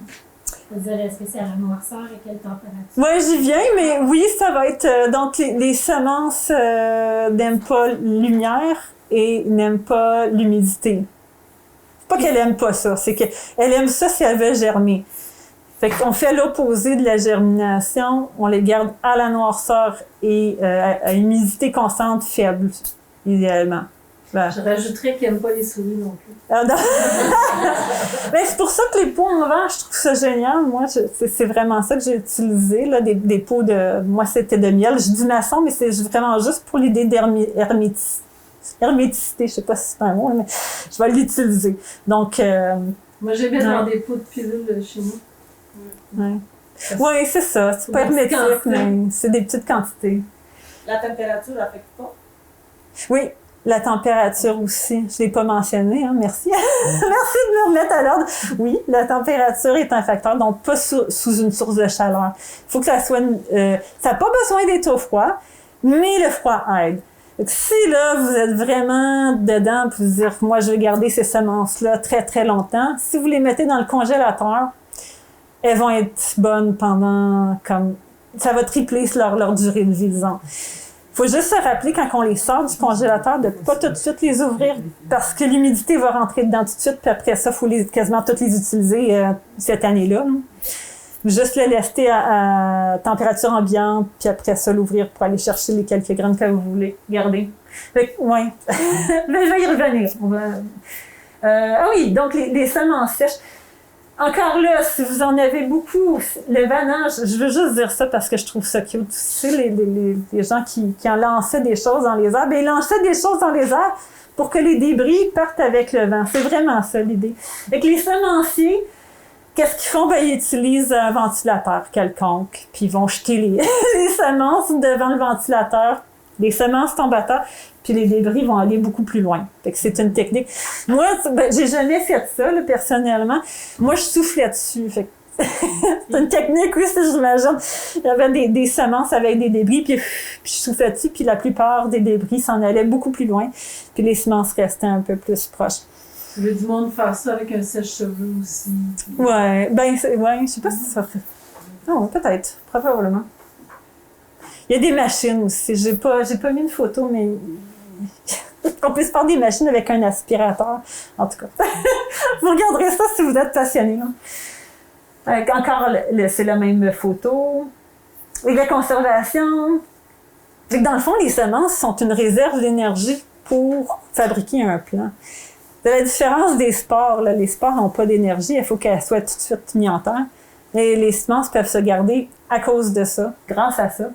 C'est-à-dire, est-ce que c'est à la noirceur et quelle température? Oui, j'y viens, mais oui, ça va être... donc, les semences n'aiment pas la lumière et n'aiment pas l'humidité. C'est pas qu'elle aime pas ça, c'est qu'elle aime ça si elle veut germer. Fait qu'on fait l'opposé de la germination, on les garde à la noirceur et à humidité constante faible, idéalement. Ben. Je rajouterais qu'ils n'aiment pas les souris non plus. Ah, non. Ben, c'est pour ça que les pots en verre, je trouve ça génial. Moi, c'est vraiment ça que j'ai utilisé, là, des pots de... Moi, c'était de miel. Je dis maçon, mais c'est vraiment juste pour l'idée d'herméticité. Je sais pas si c'est un mot, mais je vais l'utiliser. Donc... moi, j'aime bien dans des pots de pilules chez nous. Oui, c'est ça. C'est pas hermétique, mais c'est des petites quantités. La température n'affecte pas? Oui. La température aussi, je ne l'ai pas mentionné, hein, merci. Merci de me remettre à l'ordre. Oui, la température est un facteur, donc pas sous une source de chaleur. Il faut que ça soit... ça n'a pas besoin d'être au froid, mais le froid aide. Donc, si là, vous êtes vraiment dedans pour vous dire, moi, je vais garder ces semences-là très, très longtemps, si vous les mettez dans le congélateur, elles vont être bonnes pendant comme... Ça va tripler leur durée de vie, disons. Il faut juste se rappeler, quand on les sort du congélateur, de ne pas tout de suite les ouvrir parce que l'humidité va rentrer dedans tout de suite, puis après ça, il faut quasiment toutes les utiliser cette année-là. Juste le laisser à température ambiante, puis après ça, l'ouvrir pour aller chercher les quelques graines que vous voulez garder. Oui. Mais je vais y revenir. Ah oui, donc les semences sèches. Encore là, si vous en avez beaucoup, le vannage, je veux juste dire ça parce que je trouve ça cute. Tu sais, les gens qui en lançaient des choses dans les airs, bien, ils lançaient des choses dans les airs pour que les débris partent avec le vent. C'est vraiment ça l'idée. Avec les semenciers, qu'est-ce qu'ils font? Ben, ils utilisent un ventilateur quelconque, puis ils vont jeter les semences devant le ventilateur. Les semences tombent à terre, puis les débris vont aller beaucoup plus loin. Fait que c'est une technique. Moi, ben, j'ai jamais fait ça, là, personnellement. Moi, je soufflais dessus. Fait que C'est une technique aussi, j'imagine. Il y avait des semences avec des débris, puis je soufflais dessus, puis la plupart des débris s'en allaient beaucoup plus loin, puis les semences restaient un peu plus proches. Il y a du monde faire ça avec un sèche-cheveux aussi. Ouais, je sais pas si ça fait. Non, peut-être, probablement. Il y a des machines aussi. J'ai pas mis une photo, mais on peut se faire des machines avec un aspirateur. En tout cas, vous regarderez ça si vous êtes passionné. Encore, c'est la même photo. Et la conservation. Dans le fond, les semences sont une réserve d'énergie pour fabriquer un plant. De la différence des spores, les spores n'ont pas d'énergie, il faut qu'elles soient tout de suite mises en terre. Et les semences peuvent se garder à cause de ça, grâce à ça.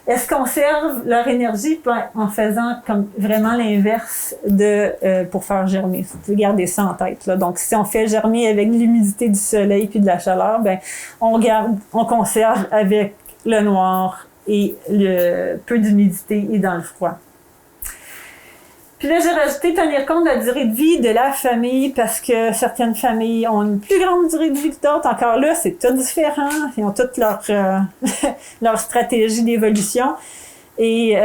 Elles conservent leur énergie en faisant comme vraiment l'inverse pour faire germer. Vous pouvez garder ça en tête. Là. Donc, si on fait germer avec l'humidité du soleil puis de la chaleur, on conserve avec le noir et le peu d'humidité et dans le froid. Puis là, j'ai rajouté tenir compte de la durée de vie de la famille parce que certaines familles ont une plus grande durée de vie que d'autres. Encore là, c'est tout différent. Ils ont toutes leur stratégie d'évolution. Et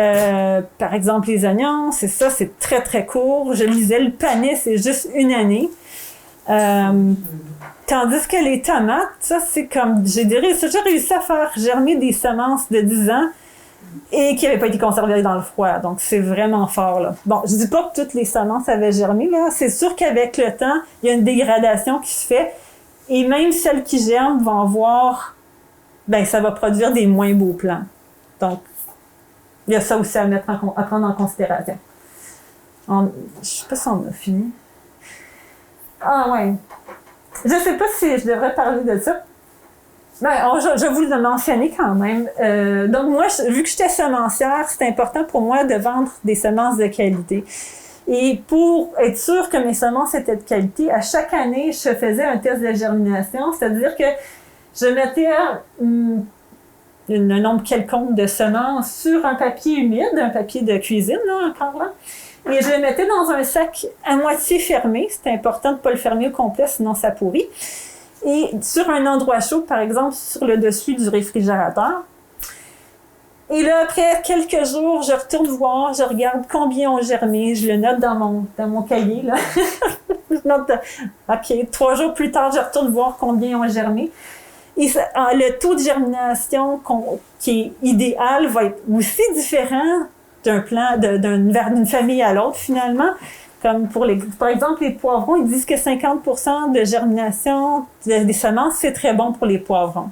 par exemple, les oignons, c'est très, très court. Je lisais le panais, c'est juste 1 année. Tandis que les tomates, ça, c'est comme... J'ai réussi à faire germer des semences de 10 ans et qui n'avaient pas été conservées dans le froid. Donc, c'est vraiment fort, là. Bon, je dis pas que toutes les semences avaient germé, là. C'est sûr qu'avec le temps, il y a une dégradation qui se fait. Et même celles qui germent vont voir, ça va produire des moins beaux plants. Donc, il y a ça aussi à prendre en considération. Je sais pas si on a fini. Ah, ouais. Je sais pas si je devrais parler de ça. Je vous le mentionner quand même. Donc moi, vu que j'étais semencière, c'est important pour moi de vendre des semences de qualité. Et pour être sûr que mes semences étaient de qualité, à chaque année, je faisais un test de germination, c'est-à-dire que je mettais un nombre quelconque de semences sur un papier humide, un papier de cuisine, là, encore là, et je le mettais dans un sac à moitié fermé. C'était important de ne pas le fermer au complet, sinon ça pourrit. Et sur un endroit chaud, par exemple, sur le dessus du réfrigérateur. Et là, après quelques jours, je retourne voir, je regarde combien ont germé, je le note dans mon cahier, là. Je note, OK, 3 jours plus tard, je retourne voir combien ont germé. Et le taux de germination qui est idéal va être aussi différent d'une famille à l'autre, finalement. Comme par exemple, les poivrons, ils disent que 50% de germination des semences, c'est très bon pour les poivrons.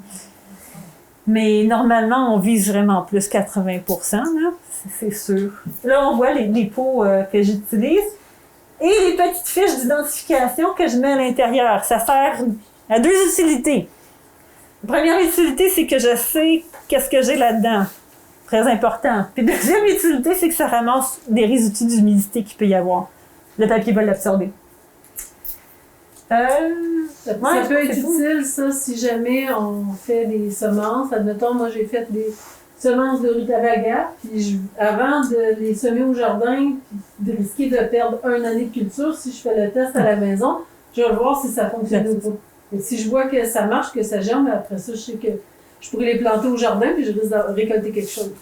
Mais normalement, on vise vraiment plus 80%, là, c'est sûr. Là, on voit les pots que j'utilise et les petites fiches d'identification que je mets à l'intérieur. Ça sert à 2 utilités. La première utilité, c'est que je sais qu'est-ce que j'ai là-dedans. Très important. Puis la deuxième utilité, c'est que ça ramasse des résidus d'humidité qu'il peut y avoir. Le papier va l'absorber. Ça peut être utile, ça, si jamais on fait des semences. Admettons, moi, j'ai fait des semences de rutabaga, puis avant de les semer au jardin, puis de risquer de perdre 1 année de culture, si je fais le test à la maison, je vais voir si ça fonctionne ou pas. Et si je vois que ça marche, que ça germe, après ça, je sais que je pourrais les planter au jardin, puis je risque de récolter quelque chose.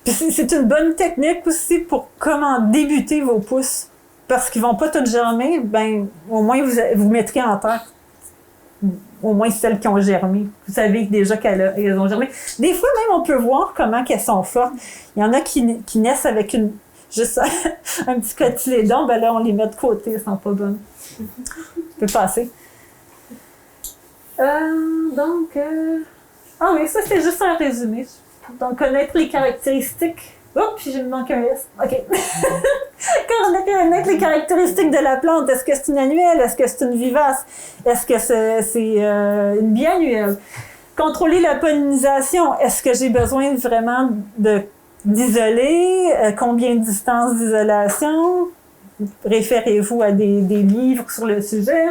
Puis c'est une bonne technique aussi pour comment débuter vos pousses. Parce qu'ils vont pas toutes germer, au moins vous mettrez en terre au moins celles qui ont germé. Vous savez déjà qu'elles ont germé. Des fois même, on peut voir comment qu'elles sont fortes. Il y en a qui naissent avec juste un petit cotylédon, là, on les met de côté, elles sont pas bonnes. Ça peut passer. Ah oui, ça c'est juste un résumé. Donc, connaître les caractéristiques. Oups, puis il me manque un S. OK. Connaître les caractéristiques de la plante. Est-ce que c'est une annuelle? Est-ce que c'est une vivace? Est-ce que c'est une biannuelle? Contrôler la pollinisation. Est-ce que j'ai besoin vraiment d'isoler? Combien de distance d'isolation? Référez-vous à des livres sur le sujet.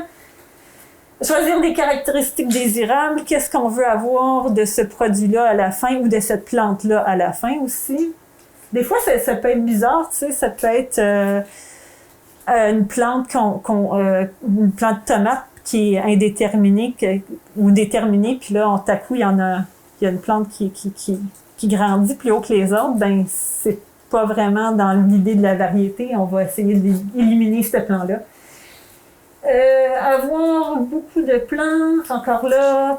Choisir des caractéristiques désirables. Qu'est-ce qu'on veut avoir de ce produit-là à la fin ou de cette plante-là à la fin aussi? Des fois, ça peut être bizarre, tu sais, ça peut être une plante une plante de tomate qui est indéterminé ou déterminé, puis là, tout à coup, il y a une plante qui grandit plus haut que les autres, ben c'est pas vraiment dans l'idée de la variété. On va essayer d'éliminer ce plan-là. Avoir beaucoup de plantes, encore là,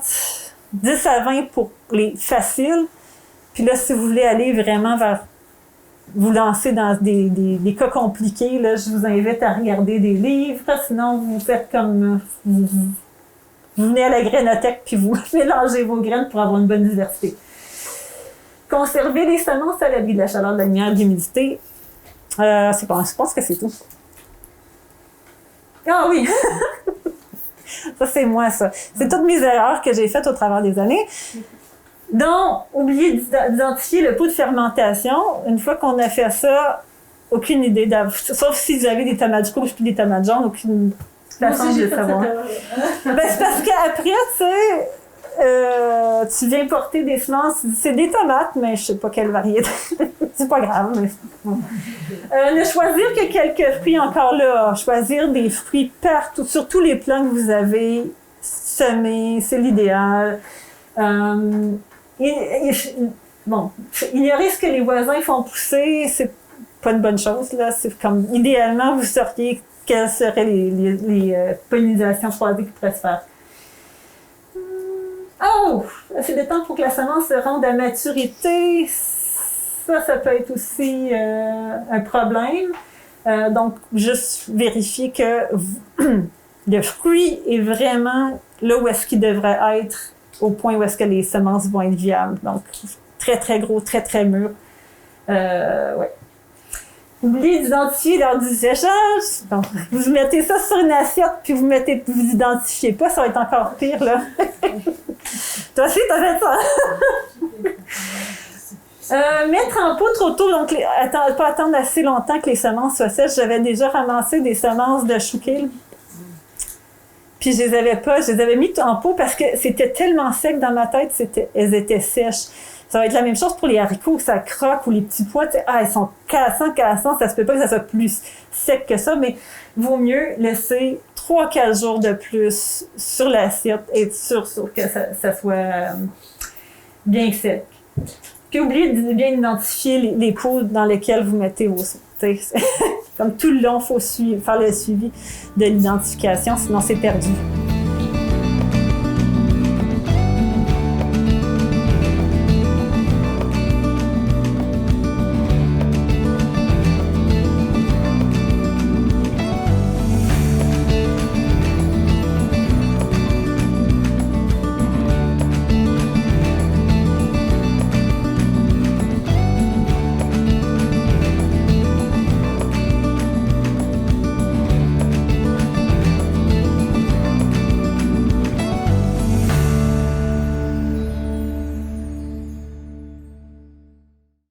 10 à 20 pour les faciles. Puis là, si vous voulez aller vraiment vers vous lancer dans des cas compliqués, là, je vous invite à regarder des livres. Sinon, vous faites comme... Vous venez à la grainothèque puis vous mélangez vos graines pour avoir une bonne diversité. Conserver les semences à l'abri de la chaleur, de la lumière, de l'humidité. Je pense que c'est tout. Ah oui! Ça, c'est moi, ça. C'est toutes mes erreurs que j'ai faites au travers des années. Donc, oubliez d'identifier le pot de fermentation. Une fois qu'on a fait ça, aucune idée, sauf si vous avez des tomates rouges puis des tomates jaunes, aucune façon de le savoir. Ben, c'est parce qu'après, tu sais, tu viens porter des semences, c'est des tomates, mais je sais pas quelle variété. C'est pas grave, mais bon. Ne choisir que quelques fruits, encore là, choisir des fruits partout, sur tous les plants que vous avez semés, c'est l'idéal. Bon, ignorer ce que les voisins font pousser, c'est pas une bonne chose, là. C'est comme, idéalement, vous sauriez quelles seraient les pollinisations croisées qui pourraient se faire. Oh! C'est le temps pour que la semence se rende à maturité. Ça peut être aussi un problème. Donc, juste vérifier que le fruit est vraiment là où est-ce qu'il devrait être, au point où est-ce que les semences vont être viables. Donc, très, très gros, très, très mûr. Ouais. Oubliez d'identifier lors du séchage. Donc, vous mettez ça sur une assiette, puis vous identifiez pas, ça va être encore pire, là. Toi aussi, t'as fait ça? Mettre en pot trop tôt, donc pas attendre assez longtemps que les semences soient sèches. J'avais déjà ramassé des semences de chou-kale. Puis je les avais mis en pot parce que c'était tellement sec dans ma tête, elles étaient sèches. Ça va être la même chose pour les haricots, ça croque, ou les petits pois, ils sont cassants, ça se peut pas que ça soit plus sec que ça, mais vaut mieux laisser 3-4 jours de plus sur l'assiette et être sûr que ça soit bien sec. Puis oubliez de bien identifier les pots dans lesquels vous mettez vos semences. Comme tout le long, il faut faire le suivi de l'identification, sinon c'est perdu.